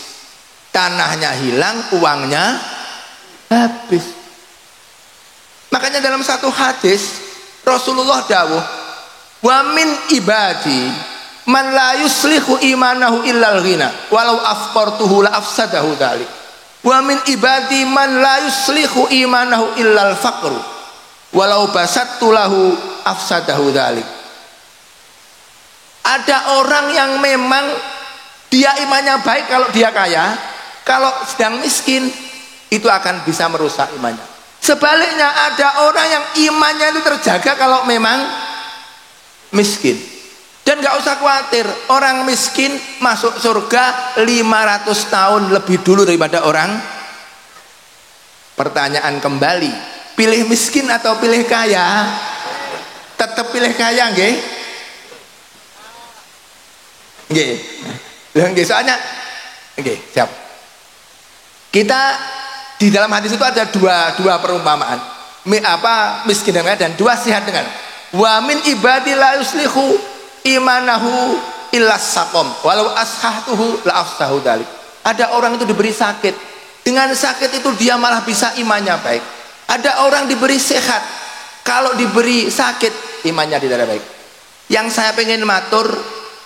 tanahnya hilang, uangnya habis. Makanya dalam satu hadis Rasulullah dawuh, wa min ibadi man la yuslihu imanahu illal ghina walau afqartuhu la afsadahu dzalik. Wa min ibadi man la yuslihu imanahu illal faqru walau basattu lahu afsadahu dzalik. Ada orang yang memang dia imannya baik kalau dia kaya, kalau sedang miskin itu akan bisa merusak imannya. Sebaliknya ada orang yang imannya itu terjaga kalau memang miskin. Dan gak usah khawatir, orang miskin masuk surga 500 tahun lebih dulu daripada orang. Pertanyaan kembali, pilih miskin atau pilih kaya? Tetap pilih kaya, nggih? Nggih. Soalnya nggih, siap. Kita di dalam hadis itu ada dua perumpamaan. Miskin dengan dan dua sehat dengan. Wa min ibadi la yuslihu imanahu illas saqam walau ashahtuhu la afsahu dzalik. Ada orang itu diberi sakit, dengan sakit itu dia malah bisa imannya baik. Ada orang diberi sehat, kalau diberi sakit imannya tidak baik. Yang saya pengen matur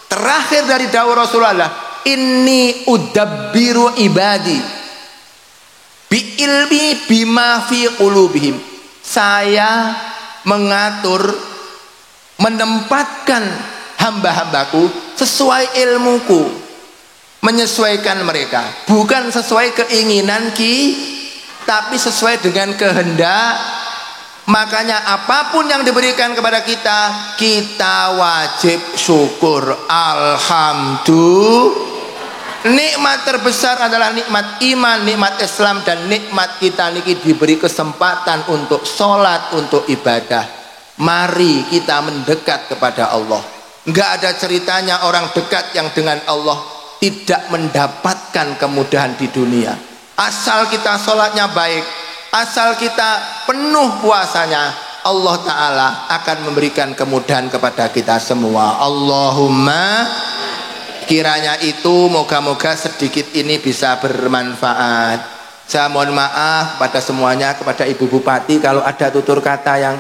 terakhir dari dawuh Rasulullah, inni udabbiru ibadi bi ilmi bima fi qulubihim. Saya mengatur menempatkan hamba-hambaku sesuai ilmuku, menyesuaikan mereka, bukan sesuai keinginan tapi sesuai dengan kehendak. Makanya apapun yang diberikan kepada kita, kita wajib syukur. Alhamdulillah. Nikmat terbesar adalah nikmat iman, nikmat Islam, dan nikmat kita niki diberi kesempatan untuk sholat, untuk ibadah. Mari kita mendekat kepada Allah. Enggak ada ceritanya orang dekat yang dengan Allah tidak mendapatkan kemudahan di dunia. Asal kita sholatnya baik, asal kita penuh puasanya, Allah Ta'ala akan memberikan kemudahan kepada kita semua. Allahumma, kiranya itu moga-moga sedikit ini bisa bermanfaat. Saya mohon maaf pada semuanya, kepada Ibu Bupati kalau ada tutur kata yang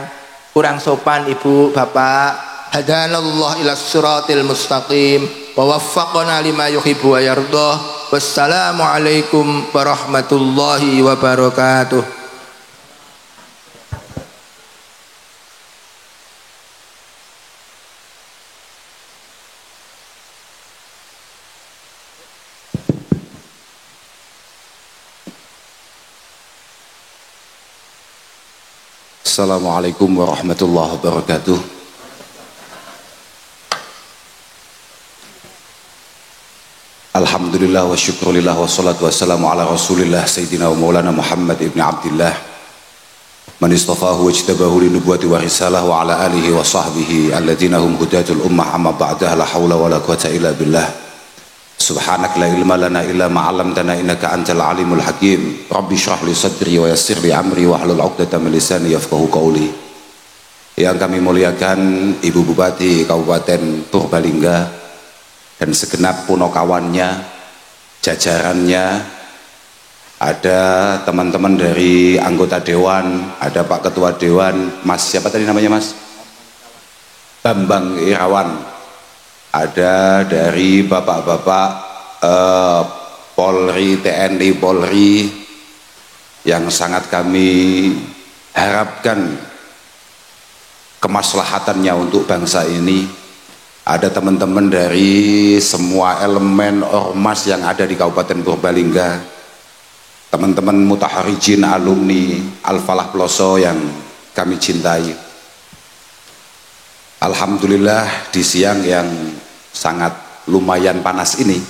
kurang sopan, Ibu, Bapak. Hadanallah ila siratil mustaqim wa waffaqna lima yuhibbu wa yardah. Wassalamualaikum warahmatullahi wabarakatuh. Assalamualaikum warahmatullahi wabarakatuh. Alhamdulillah wa syukurillah wa salatu wassalamu ala rasulillah Sayyidina wa maulana Muhammad ibn Abdillah man istafahu wa ijtabahu li nubuwati wa risalah wa ala alihi wa sahbihi alladhina hum hudatul ummah amma ba'dah la hawla wa la quwata illa billah. Subhanak la ilma lana illa ma 'allamtana innaka antal alimul hakim. Rabbi shrah li sadri wa yassir li amri wa hlul 'uqdatam min lisani yafqahu qawli. Yang kami muliakan Ibu Bupati Kabupaten Purbalingga dan segenap punokawannya, jajarannya, ada teman-teman dari anggota dewan, ada Pak Ketua Dewan, Mas siapa tadi namanya Mas? Bambang Irawan. Ada dari bapak-bapak Polri, TNI, Polri yang sangat kami harapkan kemaslahatannya untuk bangsa ini. Ada teman-teman dari semua elemen ormas yang ada di Kabupaten Purbalingga, teman-teman mutaharijin alumni Al-Falah Ploso yang kami cintai. Alhamdulillah di siang yang sangat lumayan panas ini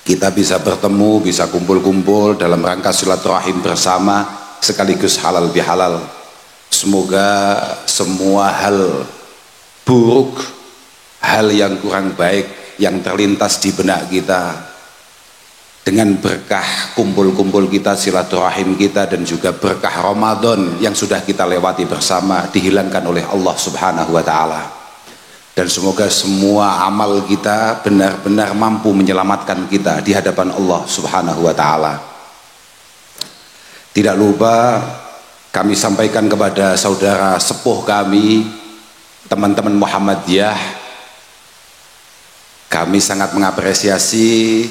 kita bisa bertemu, bisa kumpul-kumpul dalam rangka silaturahim bersama sekaligus halal bihalal. Semoga semua hal buruk, hal yang kurang baik yang terlintas di benak kita dengan berkah kumpul-kumpul kita, silaturahim kita, dan juga berkah Ramadan yang sudah kita lewati bersama dihilangkan oleh Allah Subhanahu wa Ta'ala. Dan semoga semua amal kita benar-benar mampu menyelamatkan kita di hadapan Allah Subhanahu wa Ta'ala. Tidak lupa kami sampaikan kepada saudara sepuh kami, teman-teman Muhammadiyah, kami sangat mengapresiasi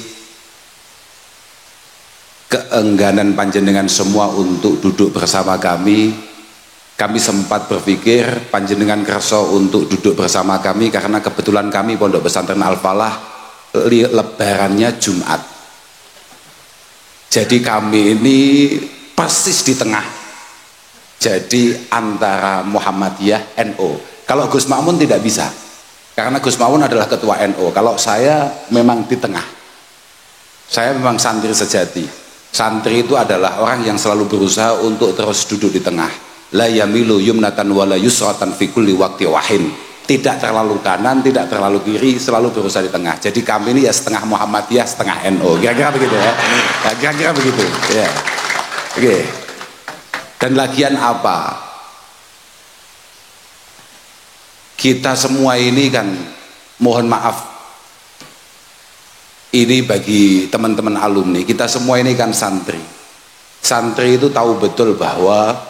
keengganan panjenengan semua untuk duduk bersama kami. Kami sempat berpikir panjenengan kerso untuk duduk bersama kami karena kebetulan kami Pondok Pesantren Al-Falah lebarannya Jumat. Jadi kami ini persis di tengah. Jadi antara Muhammadiyah, NU. Kalau Gus Makmun tidak bisa, karena Gus Makmun adalah ketua NU. Kalau saya memang di tengah. Saya memang santri sejati. Santri itu adalah orang yang selalu berusaha untuk terus duduk di tengah. La yamilu yumnatan wala yusratan fi kulli waqti wahin. Tidak terlalu kanan, tidak terlalu kiri, selalu berusaha di tengah. Jadi kami ini ya setengah Muhammadiyah, setengah NU. Kira-kira begitu ya. Kira-kira begitu. Ya. Oke. Dan lagian apa? Kita semua ini kan, mohon maaf, ini bagi teman-teman alumni, kita semua ini kan santri. Santri itu tahu betul bahwa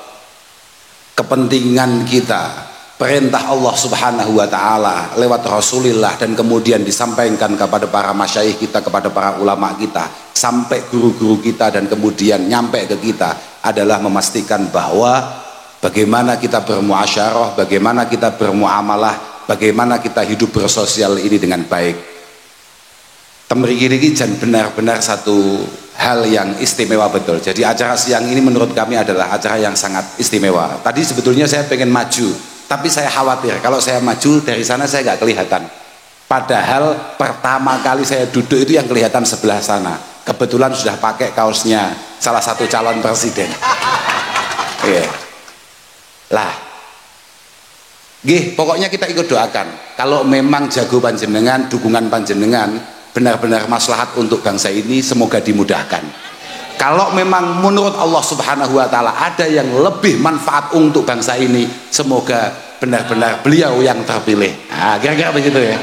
kepentingan kita, perintah Allah Subhanahu wa Ta'ala lewat Rasulullah, dan kemudian disampaikan kepada para masyayikh kita, kepada para ulama kita, sampai guru-guru kita, dan kemudian nyampe ke kita, adalah memastikan bahwa bagaimana kita bermuasyarah, bagaimana kita bermuamalah, bagaimana kita hidup bersosial ini dengan baik. Temriki jan benar-benar satu hal yang istimewa betul. Jadi acara siang ini menurut kami adalah acara yang sangat istimewa. Tadi sebetulnya saya pengen maju, tapi saya khawatir kalau saya maju dari sana saya nggak kelihatan. Padahal pertama kali saya duduk itu yang kelihatan sebelah sana. Kebetulan sudah pakai kaosnya salah satu calon presiden. Iya. Lah, pokoknya kita ikut doakan. Kalau memang jago panjenengan, dukungan panjenengan benar-benar maslahat untuk bangsa ini, semoga dimudahkan. Kalau memang menurut Allah Subhanahu wa taala ada yang lebih manfaat untuk bangsa ini, semoga benar-benar beliau yang terpilih. Nah, kira-kira begitu ya.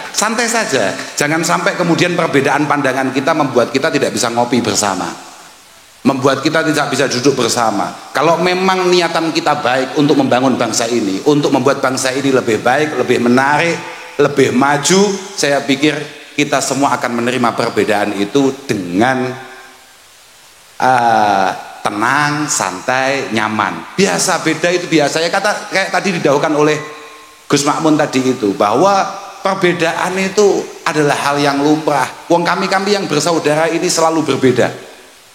Santai saja, jangan sampai kemudian perbedaan pandangan kita membuat kita tidak bisa ngopi bersama, membuat kita tidak bisa duduk bersama. Kalau memang niatan kita baik untuk membangun bangsa ini, untuk membuat bangsa ini lebih baik, lebih menarik, lebih maju, saya pikir kita semua akan menerima perbedaan itu dengan tenang, santai, nyaman. Biasa, beda itu biasa. Ya kata kayak tadi didahulukan oleh Gus Makmun tadi itu, bahwa perbedaan itu adalah hal yang lumrah. Wong kami yang bersaudara ini selalu berbeda.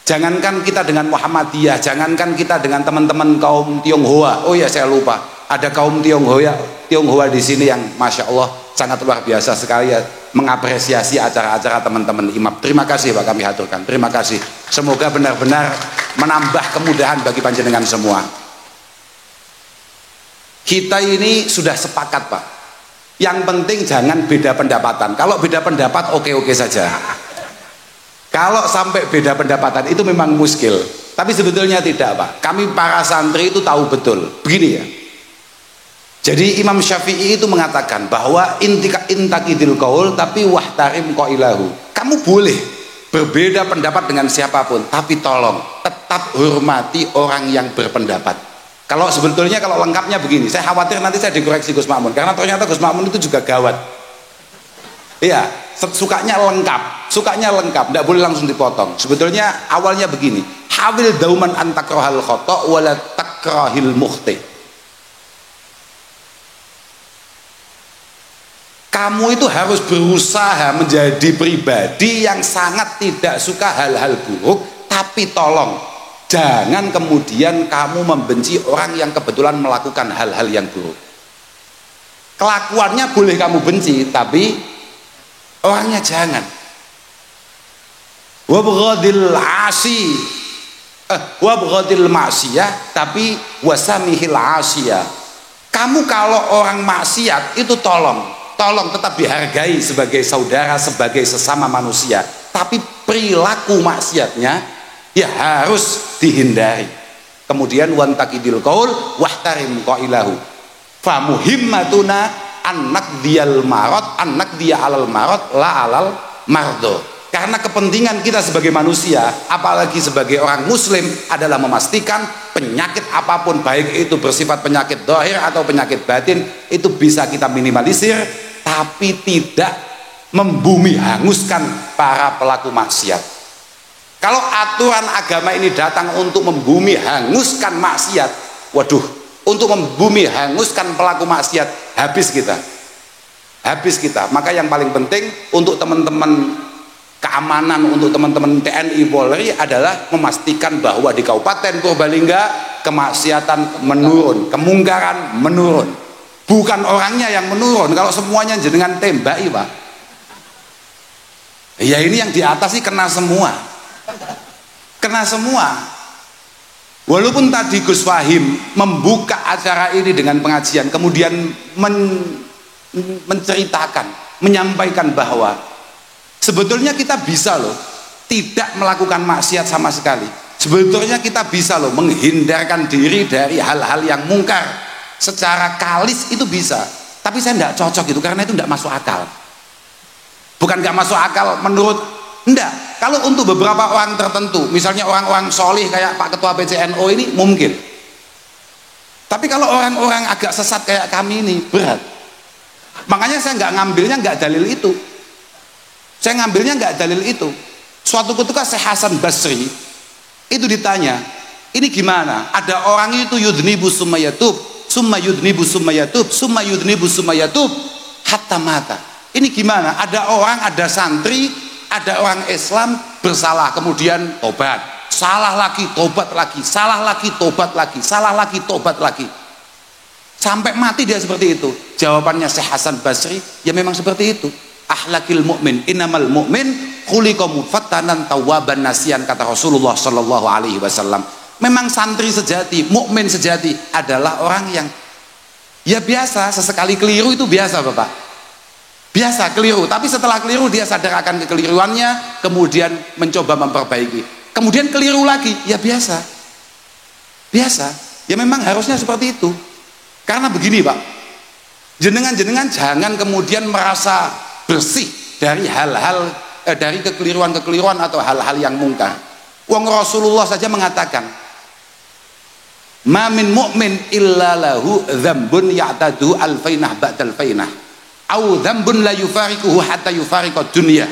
Jangankan kita dengan Muhammadiyah, jangankan kita dengan teman-teman kaum Tionghoa. Oh ya, saya lupa, ada kaum Tionghoa di sini yang masya Allah sangat luar biasa sekali ya, mengapresiasi acara-acara teman-teman IMAP. Terima kasih Pak, kami haturkan. Terima kasih. Semoga benar-benar menambah kemudahan bagi panjenengan semua. Kita ini sudah sepakat Pak. Yang penting jangan beda pendapatan. Kalau beda pendapat oke-oke saja. Kalau sampai beda pendapatan itu memang muskil. Tapi sebetulnya tidak Pak. Kami para santri itu tahu betul. Begini ya. Jadi Imam Syafi'i itu mengatakan bahwa intakidil qaul tapi wahtarim qailahu. Kamu boleh berbeda pendapat dengan siapapun, tapi tolong tetap hormati orang yang berpendapat. Kalau sebetulnya kalau lengkapnya begini, saya khawatir nanti saya dikoreksi Gus Makmun, karena ternyata Gus Makmun itu juga gawat. Iya, sukanya lengkap, tidak boleh langsung dipotong. Sebetulnya awalnya begini, hawil dauman antakrohal khoto wala takrohil mukhti. Kamu itu harus berusaha menjadi pribadi yang sangat tidak suka hal-hal buruk, tapi tolong jangan kemudian kamu membenci orang yang kebetulan melakukan hal-hal yang buruk. Kelakuannya boleh kamu benci, tapi orangnya jangan. Wabghadil ma'siyah tapi wasamihil asiyah. Kamu kalau orang maksiat itu tolong tetap dihargai sebagai saudara, sebagai sesama manusia, tapi perilaku maksiatnya ya harus dihindari. Kemudian wantakidil qaul wahtarim qailahu. Fa muhimmatuna anak dial marad, anak dia alal marad la alal mardo. Karena kepentingan kita sebagai manusia, apalagi sebagai orang muslim, adalah memastikan penyakit apapun, baik itu bersifat penyakit zahir atau penyakit batin, itu bisa kita minimalisir, tapi tidak membumi hanguskan para pelaku maksiat. Kalau aturan agama ini datang untuk membumi hanguskan maksiat, waduh, untuk membumi hanguskan pelaku maksiat, habis kita. Maka yang paling penting untuk teman-teman keamanan, untuk teman-teman TNI Polri adalah memastikan bahwa di Kabupaten Purbalingga kemaksiatan menurun, kemungkaran menurun. Bukan orangnya yang menurun. Kalau semuanya jenengan tembaki Pak, ya ini yang di atas sih kena semua. Walaupun tadi Gus Fahim membuka acara ini dengan pengajian, kemudian menceritakan, menyampaikan bahwa sebetulnya kita bisa loh tidak melakukan maksiat sama sekali. Sebetulnya kita bisa loh menghindarkan diri dari hal-hal yang mungkar secara kalis, itu bisa. Tapi saya tidak cocok itu, karena itu tidak masuk akal. Bukan nggak masuk akal menurut, enggak. Kalau untuk beberapa orang tertentu, misalnya orang-orang solih kayak Pak Ketua PCNO ini mungkin. Tapi kalau orang-orang agak sesat kayak kami ini berat. Makanya saya ngambilnya nggak dalil itu. Suatu ketika Syekh Hasan Basri itu ditanya, Ini gimana? Ada orang itu yudnibu summa yatub, summa yudnibu summa yatub, summa yudnibu summa yatub, hatta mata. Ini gimana? Ada orang, ada santri, ada orang Islam bersalah, kemudian tobat, salah lagi, tobat lagi, salah lagi, tobat lagi, salah lagi, tobat lagi, sampai mati dia seperti itu. Jawabannya Syekh Hasan Basri, ya memang seperti itu. Ahlakil mu'min innamal mu'min khuliqa mufattanan tawwaban nasiyan, kata Rasulullah sallallahu alaihi wasallam. Memang santri sejati, mukmin sejati adalah orang yang ya biasa, sesekali keliru itu biasa, Bapak. Biasa keliru, tapi setelah keliru dia sadar akan kekeliruannya, kemudian mencoba memperbaiki. Kemudian keliru lagi, ya biasa. Biasa. Ya memang harusnya seperti itu. Karena begini, Pak. Jenengan-jenengan jangan kemudian merasa bersih dari hal-hal dari kekeliruan-kekeliruan atau hal-hal yang mungkar. Wong Rasulullah saja mengatakan, "Ma min mu'min illa lahu dzambun ya'tadu alfainah ba'dal fainah, au dzambun la yufariquhu hatta yufariqad dunya."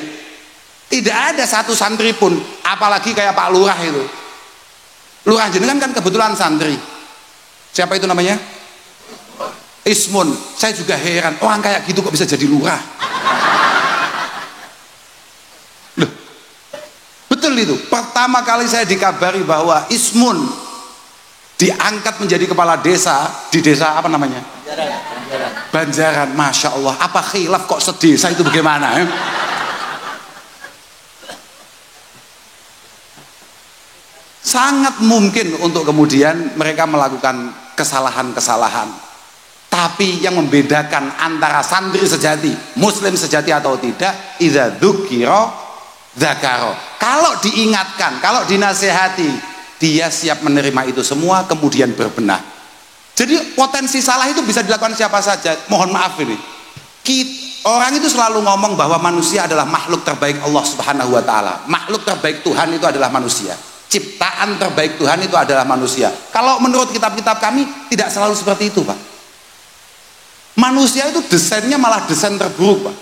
Tidak ada satu santri pun, apalagi kayak Pak Lurah itu. Lurah jenengan kan kebetulan santri. Siapa itu namanya? Ismun. Saya juga heran, orang kayak gitu kok bisa jadi lurah? Loh, betul itu. Pertama kali saya dikabari bahwa Ismun diangkat menjadi kepala desa di desa apa namanya? Banjaran. Masya Allah. Apa khilaf kok sedesa itu bagaimana? Sangat mungkin untuk kemudian mereka melakukan kesalahan-kesalahan. Tapi yang membedakan antara santri sejati, muslim sejati atau tidak, idza dzukira dzakara. Kalau diingatkan, kalau dinasehati, dia siap menerima itu semua, kemudian berbenah. Jadi potensi salah itu bisa dilakukan siapa saja. Mohon maaf ini. Orang itu selalu ngomong bahwa manusia adalah makhluk terbaik Allah Subhanahu wa taala. Makhluk terbaik Tuhan itu adalah manusia. Ciptaan terbaik Tuhan itu adalah manusia. Kalau menurut kitab-kitab kami tidak selalu seperti itu, Pak. Manusia itu desainnya malah desain terburuk, Pak.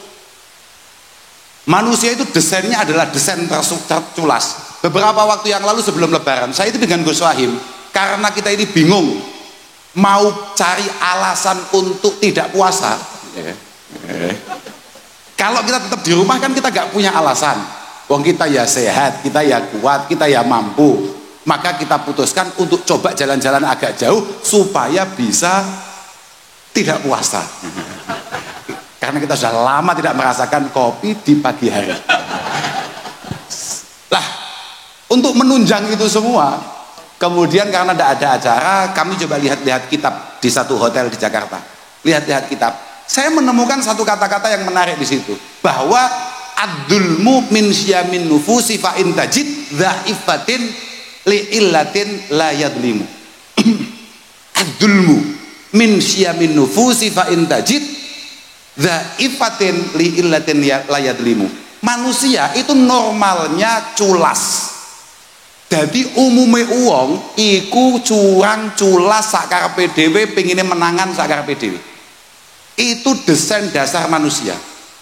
Manusia itu desainnya adalah desain terculas. Beberapa waktu yang lalu sebelum lebaran, saya itu dengan Gus Wahim, karena kita ini bingung mau cari alasan untuk tidak puasa. Kalau kita tetap di rumah kan kita gak punya alasan. Wong kita ya sehat, kita ya kuat, kita ya mampu. Maka kita putuskan untuk coba jalan-jalan agak jauh supaya bisa tidak puasa. Karena kita sudah lama tidak merasakan kopi di pagi hari. Lah, untuk menunjang itu semua, kemudian karena tidak ada acara, kami coba lihat-lihat kitab di satu hotel di Jakarta. Lihat-lihat kitab. Saya menemukan satu kata-kata yang menarik di situ, bahwa ad-dulmu min syamin nufusi fa in tajid dha'ifatin li illatin la yadlimu. Ad-dulmu min syamin nufusi fa in tajid dha'ifatin li illatin la yadlimu. Manusia itu normalnya culas. Jadi umume uang iku curang culas sakarepe dhewe pengine menangan sakarepe dhewe. Itu desain dasar manusia.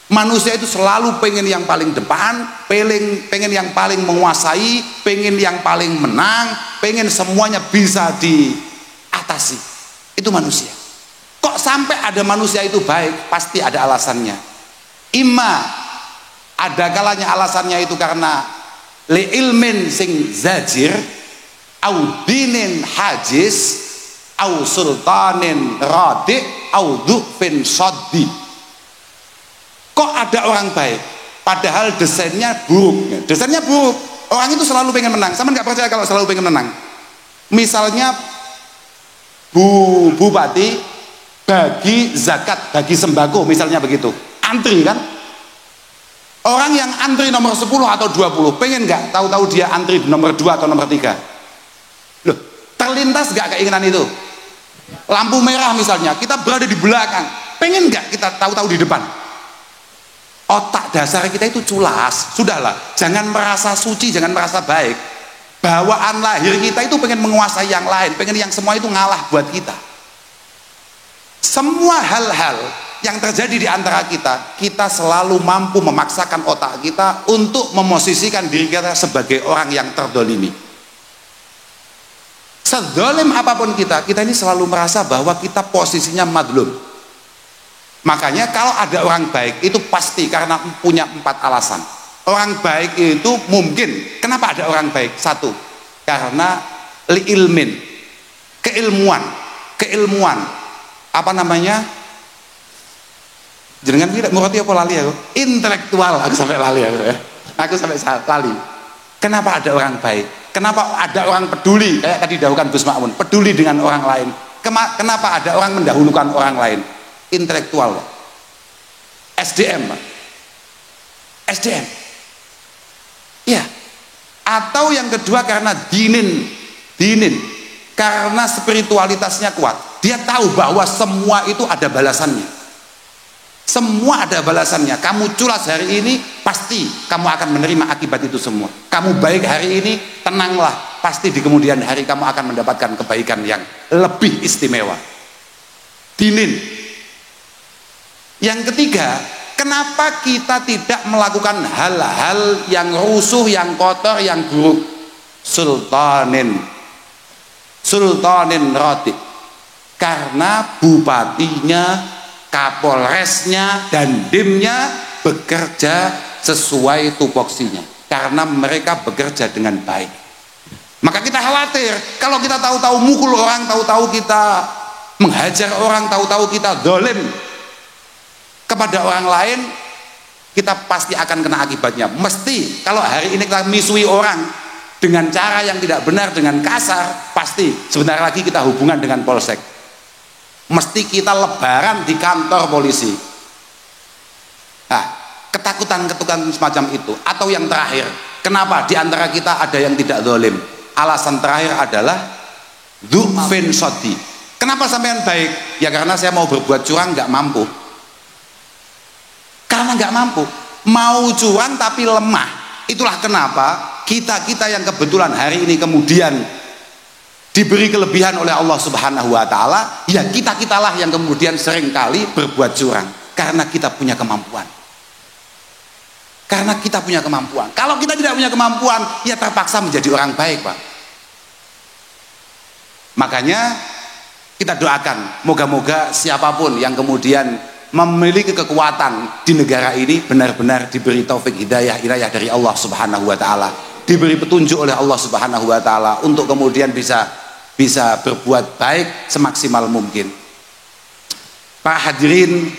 Manusia itu selalu pengen yang paling depan, pengen yang paling menguasai, pengen yang paling menang, pengen semuanya bisa diatasi. Itu manusia. Kok sampai ada manusia itu baik? Pasti ada alasannya. Imma ada kalanya alasannya itu karena li ilmin sing zajir, au dinin hajis, au sultanin radi, au du'fin soddi. Kok ada orang baik padahal desainnya buruk? Desainnya buruk. Orang itu selalu pengen menang. Sama nggak percaya kalau selalu pengen menang? Misalnya bupati bagi zakat, bagi sembako misalnya begitu, antri kan? Orang yang antri nomor 10 atau 20 pengen nggak tahu-tahu dia antri di nomor 2 atau nomor 3? Loh, terlintas nggak keinginan itu? Lampu merah misalnya, kita berada di belakang, pengen nggak kita tahu-tahu di depan? Otak dasar kita itu culas. Sudahlah, jangan merasa suci, jangan merasa baik. Bawaan lahir kita itu pengen menguasai yang lain, pengen yang semua itu ngalah buat kita. Semua hal-hal yang terjadi di antara kita, kita selalu mampu memaksakan otak kita untuk memosisikan diri kita sebagai orang yang terdolimi. Sezalim apapun kita ini selalu merasa bahwa kita posisinya madlum. Makanya kalau ada orang baik itu pasti karena punya 4 alasan. Orang baik itu mungkin, kenapa ada orang baik? 1, karena liilmin, keilmuan, apa namanya? Jenengan tidak murati apa lali aku? Intelektual, aku sampai lali aku ya. Aku sampai lali. Kenapa ada orang baik? Kenapa ada orang peduli? Kayak tadi dahulukan Gus Makmun, peduli dengan orang lain. Kenapa ada orang mendahulukan orang lain? Intelektual, SDM, SDM. Ya. Atau yang kedua karena dinin, karena spiritualitasnya kuat. Dia tahu bahwa semua itu ada balasannya. Semua ada balasannya. Kamu culas hari ini, pasti kamu akan menerima akibat itu semua. Kamu baik hari ini, tenanglah. Pasti di kemudian hari kamu akan mendapatkan kebaikan yang lebih istimewa. Dinin. Yang ketiga, kenapa kita tidak melakukan hal-hal yang rusuh, yang kotor, yang buruk? Sultanin roti. Karena bupatinya, kapolresnya, dan dimnya bekerja sesuai tupoksinya. Karena mereka bekerja dengan baik. Maka kita khawatir kalau kita tahu-tahu mukul orang, tahu-tahu kita menghajar orang, tahu-tahu kita zalim kepada orang lain, kita pasti akan kena akibatnya. Mesti kalau hari ini kita misui orang dengan cara yang tidak benar, dengan kasar, pasti sebentar lagi kita hubungan dengan polsek. Mesti kita lebaran di kantor polisi. Nah, ketakutan semacam itu. Atau yang terakhir, kenapa di antara kita ada yang tidak zalim? Alasan terakhir adalah dzufin sodi. Kenapa sampean baik? Ya karena saya mau berbuat curang nggak mampu. Karena nggak mampu, mau curang tapi lemah. Itulah kenapa kita yang kebetulan hari ini kemudian diberi kelebihan oleh Allah Subhanahu wa taala, ya kita-kitalah yang kemudian seringkali berbuat curang karena kita punya kemampuan. Karena kita punya kemampuan. Kalau kita tidak punya kemampuan, ya terpaksa menjadi orang baik, Pak. Makanya kita doakan, moga-moga siapapun yang kemudian memiliki kekuatan di negara ini benar-benar diberi taufik hidayah dari Allah Subhanahu wa taala, diberi petunjuk oleh Allah Subhanahu wa taala untuk kemudian bisa berbuat baik semaksimal mungkin. Pak hadirin,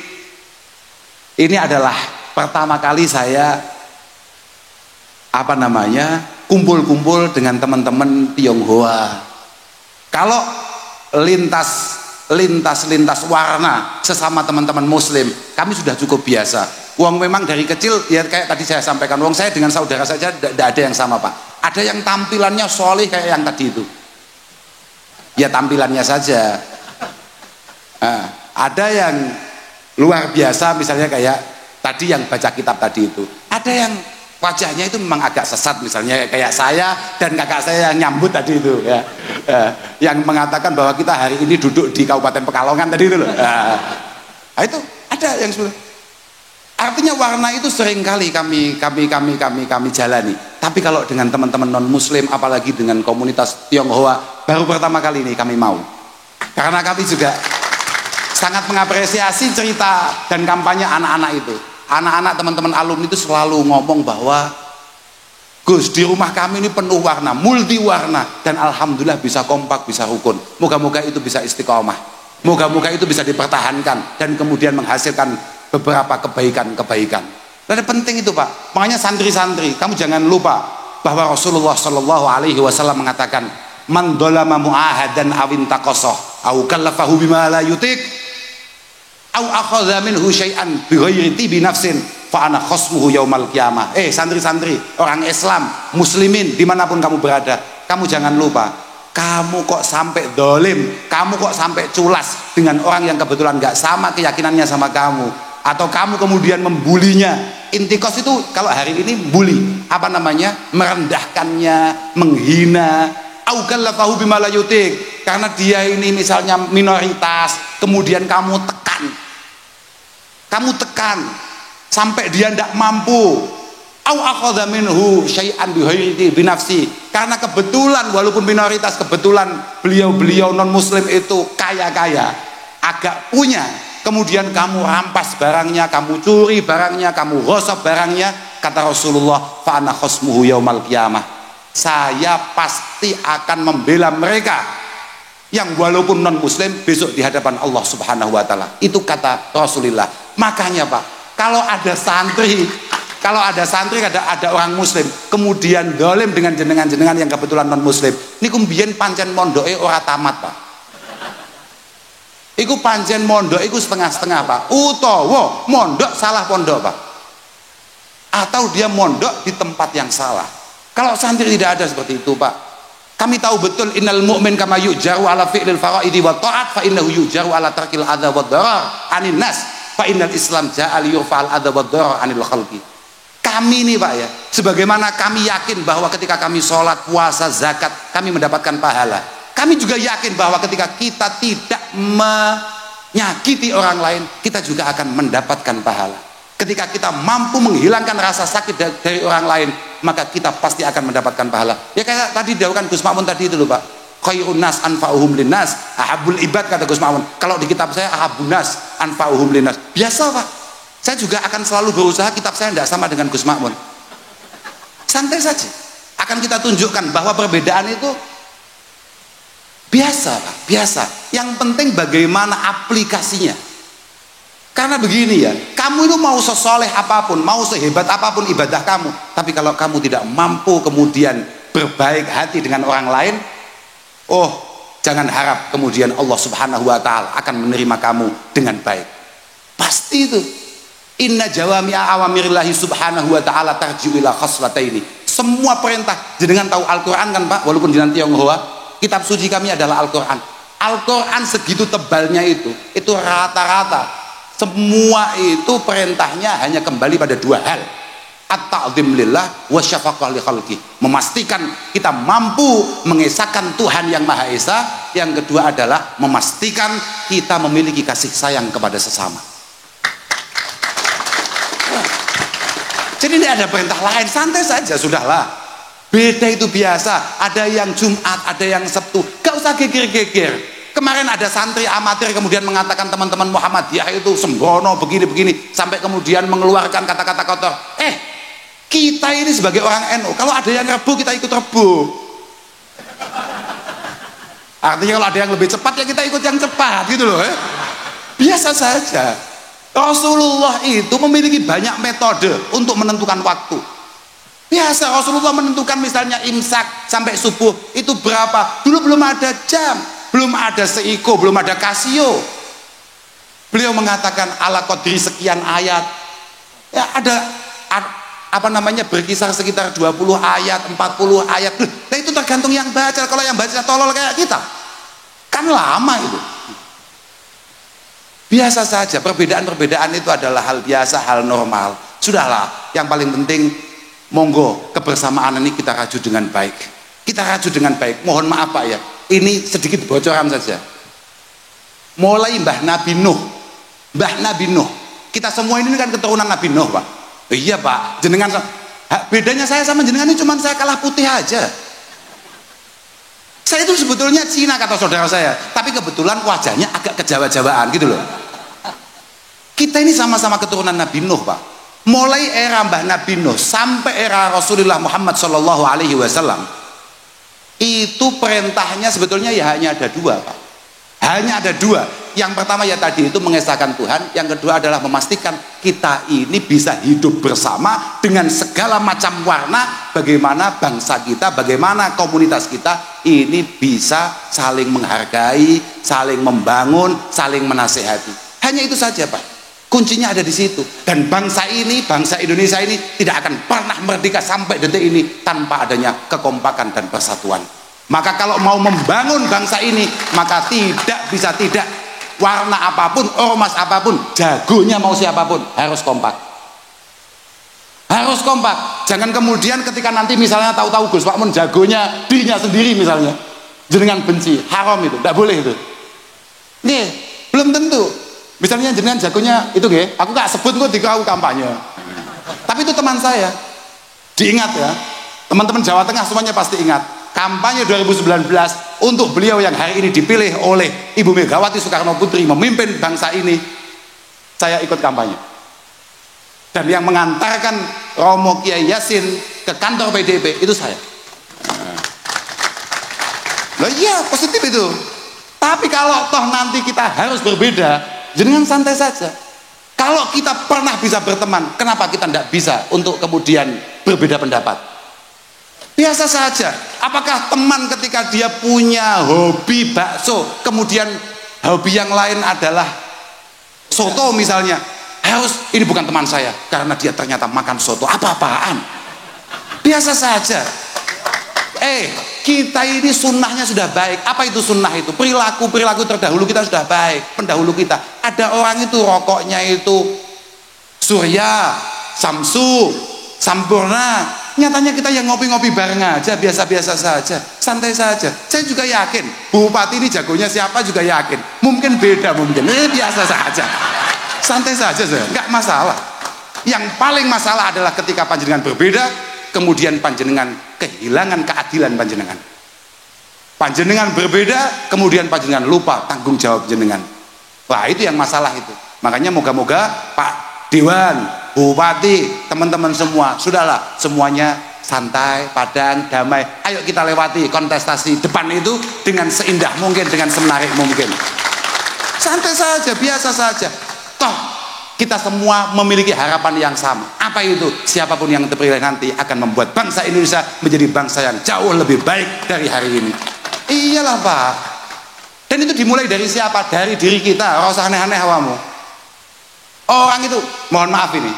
ini adalah pertama kali saya kumpul-kumpul dengan teman-teman Tionghoa. Kalau lintas warna sesama teman-teman muslim, kami sudah cukup biasa. Wong memang dari kecil, ya kayak tadi saya sampaikan, wong saya dengan saudara saja tidak ada yang sama, Pak. Ada yang tampilannya soleh kayak yang tadi itu, ya tampilannya saja. Ada yang luar biasa, misalnya kayak tadi yang baca kitab tadi itu. Ada yang wajahnya itu memang agak sesat, misalnya kayak saya dan kakak saya yang nyambut tadi itu ya, yang mengatakan bahwa kita hari ini duduk di Kabupaten Pekalongan tadi itu loh. Itu ada yang artinya warna itu sering kali kami jalani. Tapi kalau dengan teman-teman non muslim, apalagi dengan komunitas Tionghoa, baru pertama kali ini kami mau, karena kami juga sangat mengapresiasi cerita dan kampanye anak-anak itu. Anak-anak teman-teman alumni itu selalu ngomong bahwa Gus, di rumah kami ini penuh warna, multi warna, dan alhamdulillah bisa kompak, bisa rukun. Moga-moga itu bisa istiqomah, moga-moga itu bisa dipertahankan dan kemudian menghasilkan beberapa kebaikan-kebaikan. Dan penting itu, Pak. Makanya santri-santri, kamu jangan lupa bahwa Rasulullah Shallallahu Alaihi Wasallam mengatakan, man dolama mu'ahadan awin takosoh, au kallafahu bima la yutik, au akhadha minhu syai'an bighairi tibi nafsin fa ana khasmuhu yaumal qiyamah. Santri-santri, orang Islam, muslimin dimanapun kamu berada, kamu jangan lupa, kamu kok sampai dolim, kamu kok sampai culas dengan orang yang kebetulan gak sama keyakinannya sama kamu, atau kamu kemudian membulinya. Intikos itu kalau hari ini bully, merendahkannya, menghina, au kallafahu bima la yutik, karena dia ini misalnya minoritas, kemudian kamu tekan sampai dia tidak mampu, au akhadha minhu syai'an binafsi, karena kebetulan walaupun minoritas, kebetulan beliau non muslim itu kaya agak punya, kemudian kamu rampas barangnya, kamu curi barangnya, kamu gosok barangnya, kata Rasulullah, fa ana khasmuhu yaumal qiyamah, saya pasti akan membela mereka yang walaupun non muslim besok di hadapan Allah Subhanahu wa taala. Itu kata Rasulullah. Makanya Pak, kalau ada santri ada orang muslim kemudian dolim dengan jenengan yang kebetulan non muslim, niku mbiyen pancen mondoke ora tamat Pak. Iku pancen mondok iku setengah-setengah Pak, utawa mondok salah pondok Pak, atau dia mondok di tempat yang salah. Kalau santri tidak ada seperti itu Pak. Kami tahu betul innal mu'min kama yujaru ala fi'lil faraidi wa ta'at fa innahu yujaru ala tarkil adza wa darar anin nas fa innal islam ja'a li yurfa'al adza wa darar anil khalqi. Kami ini Pak ya, sebagaimana kami yakin bahwa ketika kami sholat, puasa, zakat kami mendapatkan pahala, kami juga yakin bahwa ketika kita tidak menyakiti orang lain kita juga akan mendapatkan pahala. Ketika kita mampu menghilangkan rasa sakit dari orang lain, maka kita pasti akan mendapatkan pahala. Ya kayak tadi dawuhkan Gus Mamun tadi itu loh Pak, khairun nas anfa'uhum linnas, ahabul ibad, kata Gus Mamun. Kalau di kitab saya ahabun nas anfa'uhum linnas. Biasa Pak, saya juga akan selalu berusaha kitab saya tidak sama dengan Gus Mamun. Santai saja, akan kita tunjukkan bahwa perbedaan itu biasa Pak, biasa. Yang penting bagaimana aplikasinya. Karena begini ya, kamu itu mau sesoleh apapun, mau sehebat apapun ibadah kamu, tapi kalau kamu tidak mampu kemudian berbaik hati dengan orang lain, oh jangan harap kemudian Allah Subhanahu wa taala akan menerima kamu dengan baik. Pasti itu. Inna jawami'a awamirillahi subhanahu wa ta'ala tarji'u ila khaslataini. Semua perintah, jenengan tahu Al-Quran kan Pak, walaupun jenengan Tionghoa, kitab suci kami adalah Al-Quran. Al-Quran segitu tebalnya itu rata-rata semua itu perintahnya hanya kembali pada dua hal, at-ta'zim lillah wa syafaqah li khalqi, memastikan kita mampu mengesahkan Tuhan yang Maha Esa. Yang kedua adalah memastikan kita memiliki kasih sayang kepada sesama. Jadi tidak ada perintah lain, santai saja sudahlah. Beda itu biasa, ada yang Jumat, ada yang Sabtu, gak usah geger-geger. Kemarin ada santri amatir kemudian mengatakan teman-teman Muhammadiyah itu sembrono begini-begini, sampai kemudian mengeluarkan kata-kata kotor. Kita ini sebagai orang NU, kalau ada yang Rebu kita ikut Rebu. Artinya kalau ada yang lebih cepat ya kita ikut yang cepat gitu loh. Biasa saja. Rasulullah itu memiliki banyak metode untuk menentukan waktu. Biasa Rasulullah menentukan misalnya imsak sampai subuh itu berapa. Dulu belum ada jam, belum ada seiko, belum ada Casio. Beliau mengatakan ala qadri sekian ayat. Ya ada berkisar sekitar 20 ayat, 40 ayat. Nah itu tergantung yang baca. Kalau yang baca tolol kayak kita, kan lama itu. Biasa saja, perbedaan-perbedaan itu adalah hal biasa, hal normal. Sudahlah, yang paling penting monggo kebersamaan ini kita raju dengan baik. Kita raju dengan baik. Mohon maaf Pak ya, ini sedikit bocoran saja. Mulai Mbah Nabi Nuh, kita semua ini kan keturunan Nabi Nuh Pak. Iya Pak, jenengan bedanya saya sama jenengan ini cuma saya kalah putih aja. Saya itu sebetulnya Cina kata saudara saya, tapi kebetulan wajahnya agak kejawa-jawaan gitu loh. Kita ini sama-sama keturunan Nabi Nuh Pak. Mulai era Mbah Nabi Nuh sampai era Rasulullah Muhammad Shallallahu Alaihi Wasallam, itu perintahnya sebetulnya ya hanya ada dua Pak. Hanya ada dua. Yang pertama ya tadi itu mengesahkan Tuhan, yang kedua adalah memastikan kita ini bisa hidup bersama dengan segala macam warna, bagaimana bangsa kita, bagaimana komunitas kita ini bisa saling menghargai, saling membangun, saling menasehati. Hanya itu saja Pak, kuncinya ada di situ. Dan bangsa ini, bangsa Indonesia ini tidak akan pernah merdeka sampai detik ini tanpa adanya kekompakan dan persatuan. Maka kalau mau membangun bangsa ini, maka tidak bisa tidak, warna apapun, ormas apapun, jagonya mau siapapun, harus kompak. Harus kompak. Jangan kemudian ketika nanti misalnya tahu-tahu Gus Makmun jagonya dirinya sendiri misalnya, jenengan benci, haram itu, tidak boleh itu. Nih, belum tentu. Misalnya jenengan jagonya itu aku gak sebut kok di kampanye. Tapi itu teman saya. Diingat ya, teman-teman Jawa Tengah semuanya pasti ingat. Kampanye 2019 untuk beliau yang hari ini dipilih oleh Ibu Megawati Soekarno Putri memimpin bangsa ini, saya ikut kampanye. Dan yang mengantarkan Romo Kiai Yasin ke kantor PDIP itu saya. Nah, iya positif itu. Tapi kalau toh nanti kita harus berbeda, jangan santai saja. Kalau kita pernah bisa berteman, kenapa kita tidak bisa untuk kemudian berbeda pendapat? Biasa saja. Apakah teman ketika dia punya hobi bakso, kemudian hobi yang lain adalah soto misalnya, harus ini bukan teman saya karena dia ternyata makan soto, apa-apaan? Biasa saja. Kita ini sunnahnya sudah baik. Apa itu sunnah itu? Perilaku terdahulu kita sudah baik. Pendahulu kita. Ada orang itu rokoknya itu Surya, Samsu, Sampurna. Nyatanya kita yang ngopi-ngopi bareng aja, biasa-biasa saja, santai saja. Saya juga yakin, Bupati ini jagonya siapa juga yakin. Mungkin beda, mungkin. Biasa saja. Santai saja, nggak masalah. Yang paling masalah adalah ketika panjenengan berbeda, kemudian panjenengan kehilangan keadilan panjenengan. Panjenengan berbeda, kemudian panjenengan lupa tanggung jawab jenengan. Wah, itu yang masalah itu. Makanya moga-moga Pak Dewan, Bupati, teman-teman semua, sudahlah semuanya santai, padang, damai. Ayo kita lewati kontestasi depan itu dengan seindah mungkin, dengan semenarik mungkin. Santai saja, biasa saja. Toh kita semua memiliki harapan yang sama. Apa itu? Siapapun yang terpilih nanti akan membuat bangsa Indonesia menjadi bangsa yang jauh lebih baik dari hari ini. Iyalah Pak. Dan itu dimulai dari siapa? Dari diri kita. Ora usah aneh-aneh awamu. Orang itu, mohon maaf ini,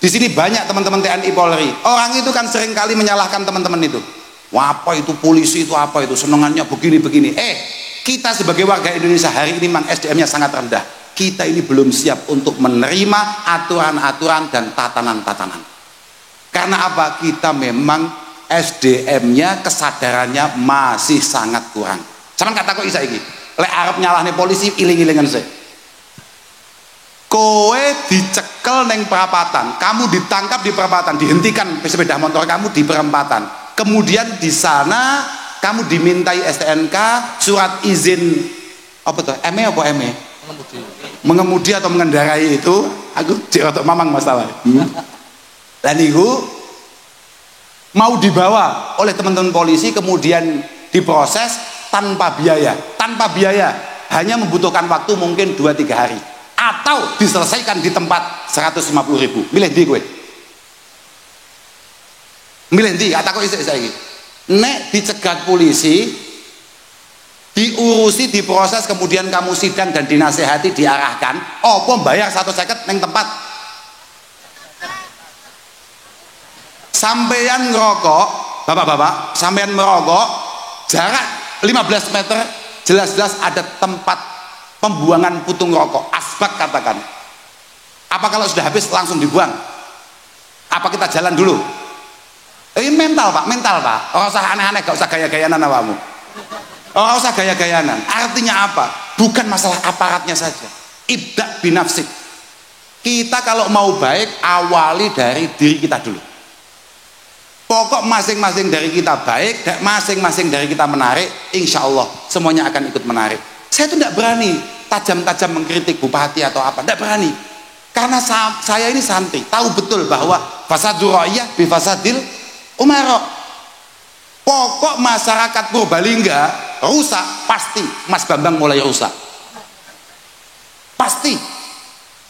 di sini banyak teman-teman TNI Polri. Orang itu kan seringkali menyalahkan teman-teman itu. Wah, apa itu polisi itu apa itu? Senengannya begini-begini. Kita sebagai warga Indonesia hari ini memang SDM-nya sangat rendah. Kita ini belum siap untuk menerima aturan-aturan dan tatanan-tatanan. Karena apa? Kita memang SDM-nya, kesadarannya masih sangat kurang. Sama kata kok isa iki. Lek arep nyalahne polisi iling-ilingan sih. Kowe dicekel neng perapatan, kamu ditangkap di perapatan, dihentikan sepeda motor kamu di perempatan. Kemudian di sana kamu dimintai STNK, surat izin apa tuh? ME? Mengemudi atau mengendarai itu, aku cek untuk mamang masalah. Dan itu mau dibawa oleh teman-teman polisi, kemudian diproses tanpa biaya. Tanpa biaya, hanya membutuhkan waktu mungkin 2-3 hari. Atau diselesaikan di tempat 150.000. Milih di gue. Milih di, kataku isik saiki. Nek dicegat polisi, diurusi, diproses, kemudian kamu sidang dan dinasehati, diarahkan, apa bayar 150 neng tempat. Sampeyan ngerokok, bapak-bapak, sampeyan merokok, jarak 15 meter, jelas-jelas ada tempat pembuangan putung rokok, asbak katakan. Apa kalau sudah habis langsung dibuang? Apa kita jalan dulu? Mental pak, Orang usah aneh-aneh, gak usah gaya-gayanan awamu. Orang usah gaya-gayanan. Artinya apa? Bukan masalah aparatnya saja. Ibda binafsik. Kita kalau mau baik, awali dari diri kita dulu. Pokok masing-masing dari kita baik, masing-masing dari kita menarik, insya Allah semuanya akan ikut menarik. Saya tuh tidak berani tajam-tajam mengkritik bupati atau apa, tidak berani. Karena saya ini santri, tahu betul bahwa fasadur ra'iyah bi fasadil umara. Pokok masyarakat Purbalingga rusak, pasti Mas Bambang mulai rusak. Pasti.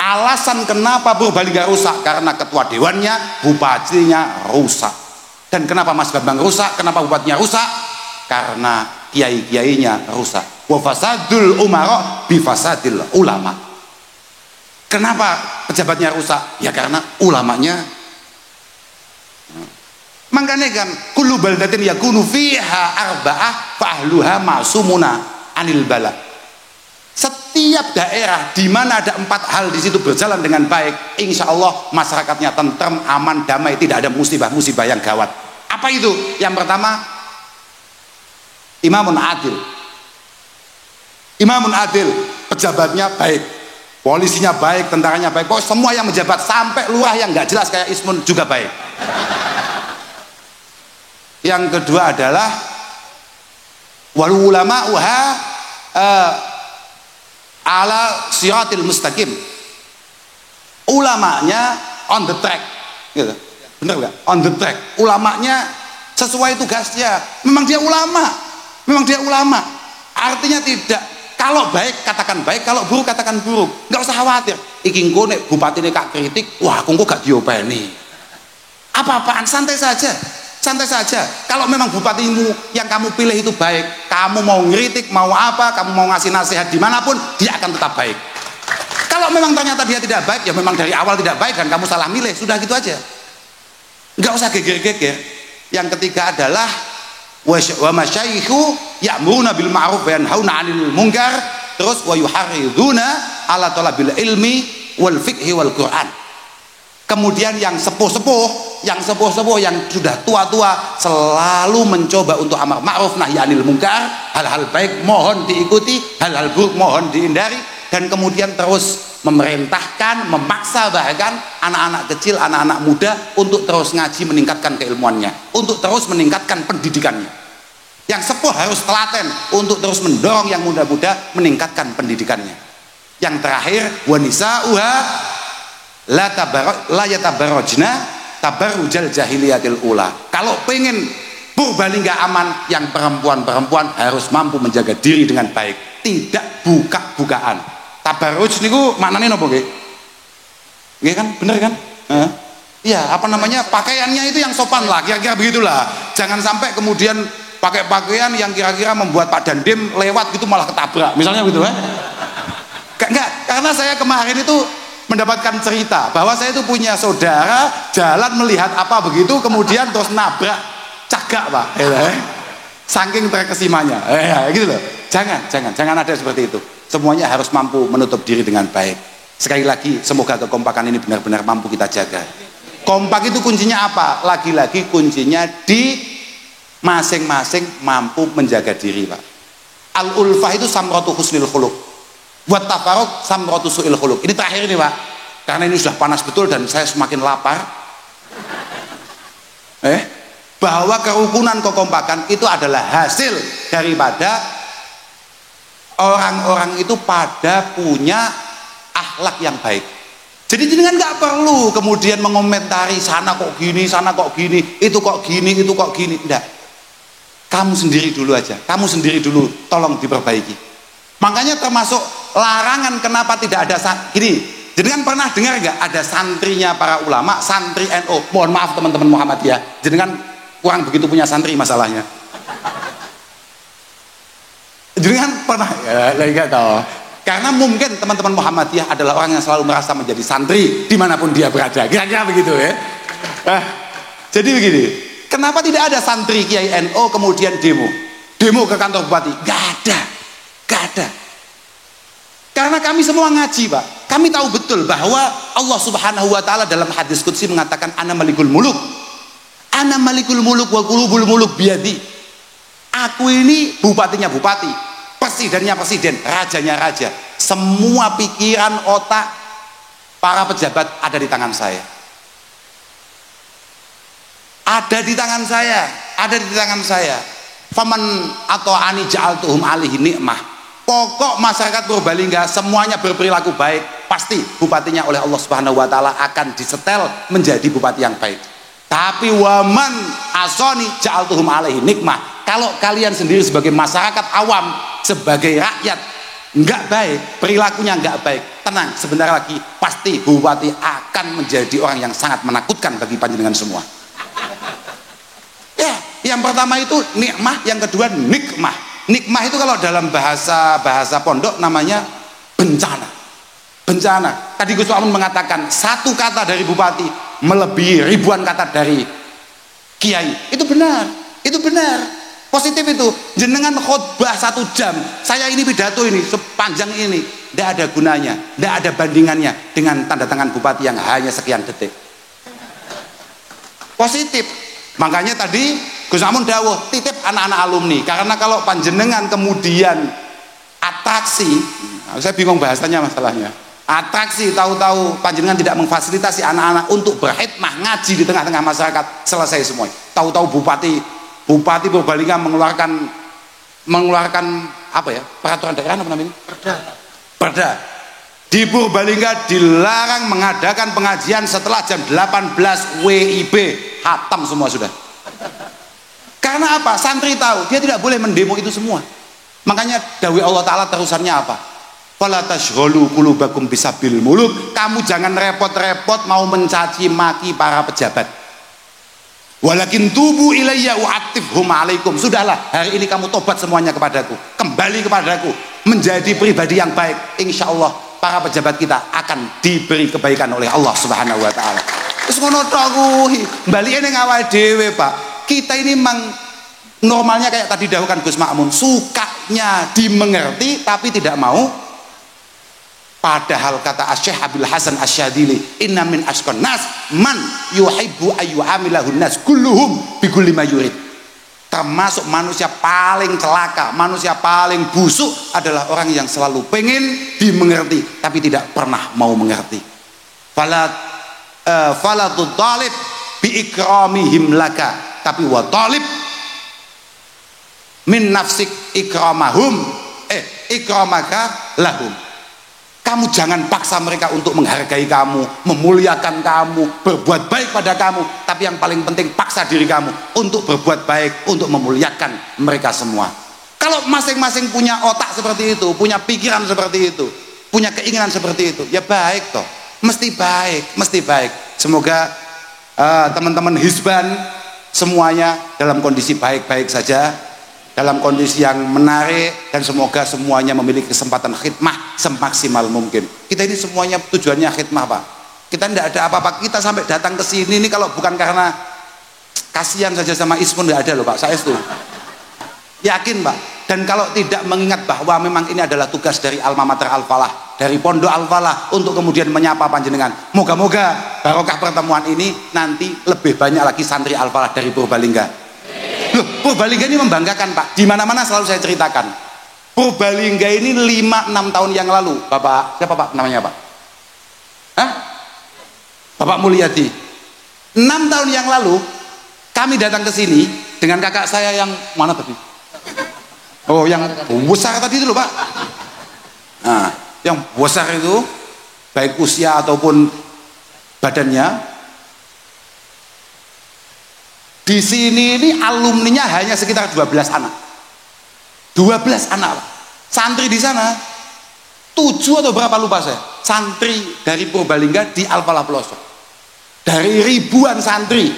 Alasan kenapa Purbalingga rusak karena ketua dewannya, bupatinya rusak. Dan kenapa Mas Bambang rusak? Kenapa bupatinya rusak? Karena kiai-kiainya rusak. Wa fasadul umara bi fasadil ulama. Kenapa pejabatnya rusak? Ya karena ulamanya. Makanya kan kullu baldatin yakunu fiha arba'ah fa ahluha ma'sumuna anil bala. Setiap daerah di mana ada 4 hal di situ berjalan dengan baik, insya Allah masyarakatnya tentrem, aman, damai, tidak ada musibah-musibah yang gawat. Apa itu? Yang pertama, imamun adil. Imamun adil, pejabatnya baik, polisinya baik, tentaranya baik, pokoknya semua yang menjabat sampai lurah yang nggak jelas kayak Ismun juga baik. Yang kedua adalah wal ulama'uha ala siratil mustaqim. Ulamanya on the track, gitu. Bener nggak? On the track. Ulamanya sesuai tugasnya. Memang dia ulama. Memang dia ulama. Artinya tidak. Kalau baik katakan baik, kalau buruk katakan buruk. Nggak usah khawatir. Iki engko nek bupatine kak kritik, wah aku gak diopeni. Apa-apaan, santai saja. Santai saja. Kalau memang bupatimu yang kamu pilih itu baik, kamu mau ngeritik, mau apa, kamu mau ngasih nasihat dimanapun, dia akan tetap baik. Kalau memang ternyata dia tidak baik, ya memang dari awal tidak baik dan kamu salah milih, sudah gitu aja. Nggak usah geger-geger. Yang ketiga adalah wa masyayikhu ya'muruna bil ma'ruf wa yanhauna 'anil munkar, terus wa yuharriduna ala talabil ilmi wal fiqhi wal Qur'an. Kemudian yang sepuh-sepuh yang sudah tua-tua selalu mencoba untuk amar ma'ruf nahi 'anil munkar, hal-hal baik mohon diikuti, hal-hal buruk mohon dihindari, dan kemudian terus memerintahkan, memaksa bahkan anak-anak kecil, anak-anak muda untuk terus ngaji, meningkatkan keilmuannya, untuk terus meningkatkan pendidikannya. Yang sepuh harus telaten untuk terus mendorong yang muda-muda meningkatkan pendidikannya. Yang terakhir, wanisa'uha la yatabarrajna tabarrujal jahiliyatil ula. Kalau pengen Purbalingga aman, yang perempuan-perempuan harus mampu menjaga diri dengan baik, tidak buka-bukaan. Tabarruj niku maknane napa nggih? Nggih kan, bener kan? Iya, apa namanya? Pakaiannya itu yang sopan lah, kira-kira begitulah. Jangan sampai kemudian pakai pakaian yang kira-kira membuat Pak Dandim lewat gitu malah ketabrak. Misalnya begitu kan? Enggak, karena saya kemarin itu mendapatkan cerita bahwa saya itu punya saudara jalan melihat apa begitu kemudian terus nabrak cagak, Pak. Saking terkesimanya. Gitu loh. Jangan ada seperti itu. Semuanya harus mampu menutup diri dengan baik. Sekali lagi, semoga kekompakan ini benar-benar mampu kita jaga. Kompak itu kuncinya apa? Lagi-lagi kuncinya di masing-masing mampu menjaga diri, Pak. Al-ulfah itu samratu husnil khuluq, wa tafarruq samratu su'il khuluq. Ini terakhir ini, Pak. Karena ini sudah panas betul dan saya semakin lapar. Bahwa kerukunan kekompakan itu adalah hasil daripada orang-orang itu pada punya akhlak yang baik. Jadi jenengan nggak perlu kemudian mengomentari sana kok gini, itu kok gini, enggak. Kamu sendiri dulu aja, kamu sendiri dulu tolong diperbaiki. Makanya termasuk larangan kenapa tidak ada gini. Jenengan pernah dengar nggak ada santrinya para ulama, santri NU? Mohon maaf teman-teman Muhammadiyah, jenengan kurang begitu punya santri masalahnya. Jenengan pernah enggak tahu. Karena mungkin teman-teman Muhammadiyah adalah orang yang selalu merasa menjadi santri dimanapun dia berada, kira-kira begitu ya. Jadi begini, kenapa tidak ada santri Kiai NU kemudian demo ke kantor bupati? Gak ada. Karena kami semua ngaji, Pak. Kami tahu betul bahwa Allah Subhanahu wa taala dalam hadis qudsi mengatakan ana malikul muluk wa qulubul muluk biyadi. Aku ini bupatinya bupati, presidennya presiden, rajanya raja. Semua pikiran, otak para pejabat ada di tangan saya. Ada di tangan saya. Faman atau ani ja'altuhum alihi nikmah. Pokok masyarakat Purbalingga semuanya berperilaku baik, pasti bupatinya oleh Allah Subhanahu wa taala akan disetel menjadi bupati yang baik. Tapi waman asoni ja'altuhum alaihi nikmah. Kalau kalian sendiri sebagai masyarakat awam, sebagai rakyat nggak baik, perilakunya nggak baik, tenang, sebentar lagi pasti bupati akan menjadi orang yang sangat menakutkan bagi panjenengan semua. Ya, yang pertama itu nikmah, yang kedua nikmah. Nikmah itu kalau dalam bahasa pondok namanya bencana. Tadi Gus Amun mengatakan satu kata dari bupati melebihi ribuan kata dari kiai. Itu benar. Positif itu. Jenengan khutbah 1 jam, saya ini pidato ini sepanjang ini, tidak ada gunanya, tidak ada bandingannya dengan tanda tangan bupati yang hanya sekian detik. Positif. Makanya tadi Gus Amun dawuh titip anak-anak alumni, karena kalau panjenengan kemudian atraksi, saya bingung bahasanya masalahnya. Atraksi, tahu-tahu panjenengan tidak memfasilitasi anak-anak untuk berkhidmah ngaji di tengah-tengah masyarakat, selesai semua. Tahu-tahu bupati Bupati Purbalingga mengeluarkan apa ya, peraturan daerah apa namanya? Perda. Di Purbalingga dilarang mengadakan pengajian setelah jam 18 WIB. Hatam semua sudah. Karena apa? Santri tahu dia tidak boleh mendemo itu semua. Makanya dawai Allah Ta'ala terusannya apa? Fala tashghalu qulubakum bisabil muluk. Kamu jangan repot-repot mau mencaci maki para pejabat. Walakin tubu ilayya u'atifhum alaikum. Sudahlah, hari ini kamu tobat semuanya kepadaku, kembali kepadaku, menjadi pribadi yang baik. Insya Allah para pejabat kita akan diberi kebaikan oleh Allah Subhanahu wa Ta'ala. Terus ngono tok kuwi, balike ning awake dhewe, Pak. Kita ini memang normalnya kayak tadi dahulukan Gus Makmun, sukanya dimengerti tapi tidak mau. Padahal kata Syekh Abil Hasan Asyadili, inna min asqan nas man yuhibbu ayu amilahun nas kulluhum bi kulli ma yurid. Termasuk manusia paling celaka, manusia paling busuk adalah orang yang selalu pengen dimengerti tapi tidak pernah mau mengerti. Fala tutalib bi ikramihim laka, tapi wa talib min nafsik ikramahum ikramaka lahum. Kamu jangan paksa mereka untuk menghargai kamu, memuliakan kamu, berbuat baik pada kamu, tapi yang paling penting paksa diri kamu untuk berbuat baik, untuk memuliakan mereka semua. Kalau masing-masing punya otak seperti itu, punya pikiran seperti itu, punya keinginan seperti itu, ya baik toh, mesti baik, mesti baik. Semoga teman-teman Hizban semuanya dalam kondisi baik-baik saja, dalam kondisi yang menarik, dan semoga semuanya memiliki kesempatan khidmah semaksimal mungkin. Kita ini semuanya tujuannya khidmah, Pak. Kita tidak ada apa-apa, kita sampai datang ke sini ini kalau bukan karena kasihan saja sama Ismun, tidak ada loh Pak, saya itu yakin Pak. Dan kalau tidak mengingat bahwa memang ini adalah tugas dari Alma Mater Al-Falah, dari Pondok Al-Falah, untuk kemudian menyapa panjenengan. Moga-moga barokah pertemuan ini nanti lebih banyak lagi santri Al-Falah dari Purbalingga. Loh, Purbalingga ini membanggakan Pak. Di mana-mana selalu saya ceritakan. Purbalingga ini 5-6 tahun yang lalu, Bapak, siapa Pak namanya Pak? Hah? Bapak Mulyadi. 6 tahun yang lalu kami datang ke sini dengan kakak saya yang mana tadi? Oh, yang besar tadi itu loh Pak. Nah, yang besar itu baik usia ataupun badannya. Di sini ini alumninya hanya sekitar 12 anak. 12 anak. Santri di sana 7 atau berapa lupa saya. Santri dari Purbalingga di Al-Falah Pelosok. Dari ribuan santri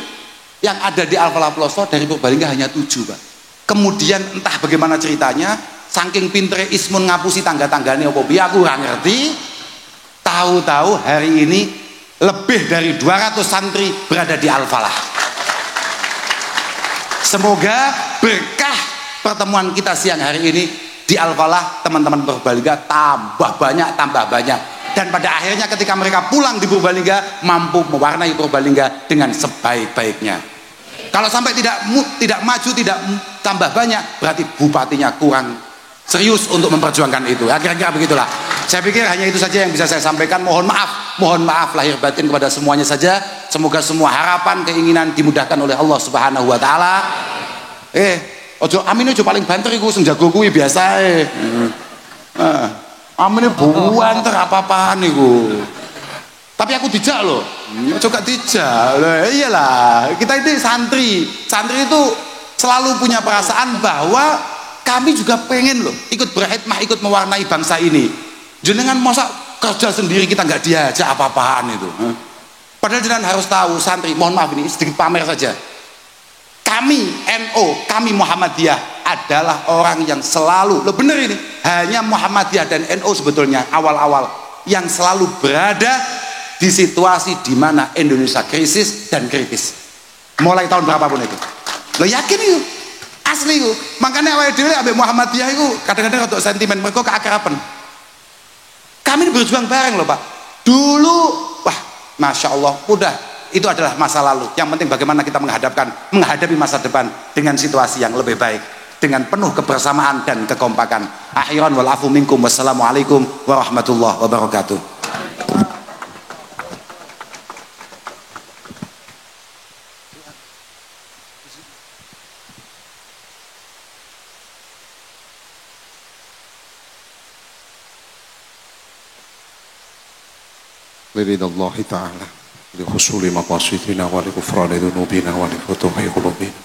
yang ada di Al-Falah Pelosok, dari Purbalingga hanya 7, Pak. Kemudian entah bagaimana ceritanya, saking pintere Ismun ngapusi tangga-tanggane apa piye aku ora ngerti. Tahu-tahu hari ini lebih dari 200 santri berada di Al-Falah. Semoga berkah pertemuan kita siang hari ini di Al-Falah, teman-teman Purbalingga tambah banyak, dan pada akhirnya ketika mereka pulang di Purbalingga mampu mewarnai Purbalingga dengan sebaik-baiknya. Kalau sampai tidak maju, tidak tambah banyak, berarti bupatinya kurang serius untuk memperjuangkan itu. Kira-kira begitulah. Saya pikir hanya itu saja yang bisa saya sampaikan. Mohon maaf lahir batin kepada semuanya saja. Semoga semua harapan, keinginan dimudahkan oleh Allah Subhanahu wa Ta'ala. Ojo amin ojo paling banter iku sing jago kuwi biasa amin banter apa-apaan iku. Tapi aku dijak loh. Ojo gak dijak. Iyalah, kita ini santri itu selalu punya perasaan bahwa kami juga pengen loh ikut berkhidmah, ikut mewarnai bangsa ini. Jenengan masa kerja sendiri kita nggak diajak apa-apaan itu. Padahal jenengan harus tahu, santri, mohon maaf ini sedikit pamer saja. Kami NO, kami Muhammadiyah adalah orang yang selalu, loh bener ini, hanya Muhammadiyah dan NO sebetulnya awal-awal yang selalu berada di situasi di mana Indonesia krisis dan kritis. Mulai tahun berapapun itu. Lo yakin itu? Asli itu. Makanya awal dhewe ambek Muhammadiyah itu kadang-kadang untuk sentimen mereka keakraban. Kami berjuang bareng loh Pak. Dulu, wah, Masya Allah, udah, itu adalah masa lalu. Yang penting bagaimana kita menghadapi masa depan dengan situasi yang lebih baik, dengan penuh kebersamaan dan kekompakan. Akhiran wal afu minkum, wassalamualaikum warahmatullahi wabarakatuh. لرضا الله تعالى لحصول مقاصدنا ولغفران ذنوبنا ولفتوح قلوبنا.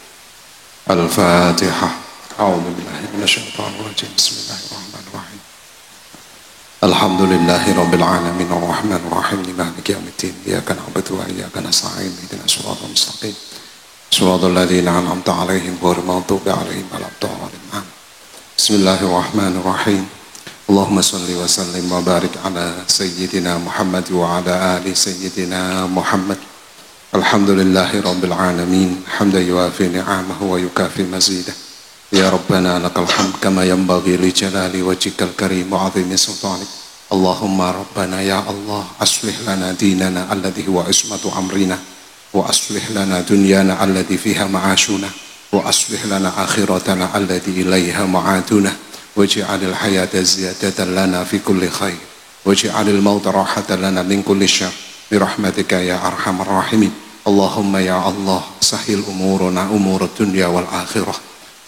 الفاتحة. أعوذ بالله من الشيطان الرجيم. بسم الله الرحمن الرحيم. الحمد لله رب العالمين الرحمن الرحيم مالك يوم الدين إياك نعبد وإياك نستعين اهدنا الصراط المستقيم صراط الذين أنعمت عليهم غير المغضوب عليهم ولا الضالين. بسم الله الرحمن الرحيم. اللهم صل وسلم وبارك على سيدنا محمد وعلى آل سيدنا محمد. الحمد لله رب العالمين حمدا يوافي نعمه ويكافي مزيده. يا ربنا لك الحمد كما ينبغي لجلال وجهك الكريم وعظيم سلطانك. اللهم ربنا يا الله أصلح لنا ديننا الذي هو عصمة أمرنا وأصلح لنا دنيانا الذي فيها معاشنا وأصلح لنا آخرتنا التي إليها معادنا واجعل الحياة زيادة لنا في كل خير واجعل الموت راحة لنا من كل شر برحمتك يا أرحم الراحمين. اللهم يا الله سهل أمورنا أمور الدنيا والآخرة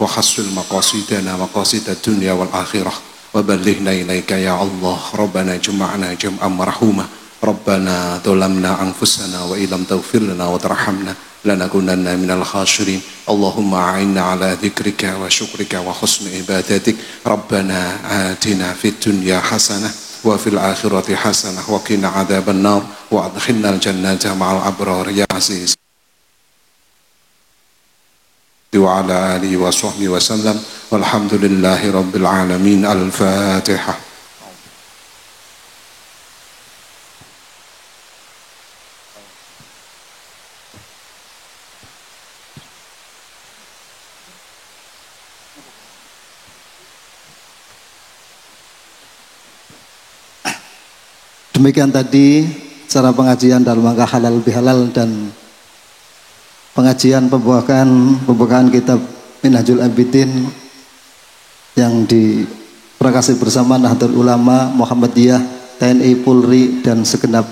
وحصل مقاصدنا مقاصد الدنيا والآخرة وبلغنا إليك يا الله. ربنا جمعنا جمعا مرحوما. ربنا ظلمنا أنفسنا وإن لم تغفر لنا وترحمنا لنكونن من الخاسرين. اللهم أعنا على ذكرك وشكرك وحسن عبادتك. ربنا آتنا في الدنيا حسنة وفي الآخرة حسنة وقنا عذاب النار وأدخلنا الجنة مع الأبرار يا عزيز. وعلى آله وصحبه وسلم والحمد لله رب العالمين. الفاتحة. Demikian tadi cara pengajian dalam rangka halal bihalal dan pengajian pembukaan kitab Minhajul Abidin yang diperakasi bersama Nahdlatul Ulama, Muhammadiyah, TNI, Polri dan segenap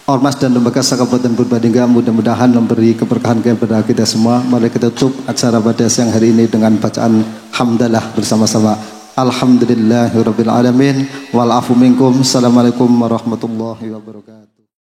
ormas dan lembaga Kabupaten Purbalingga. Mudah-mudahan memberi keberkahan kepada kita semua. Mari kita tutup acara pada siang hari ini dengan bacaan hamdalah bersama-sama. Alhamdulillahirabbil alamin wal afu minkum. Assalamualaikum warahmatullahi wabarakatuh.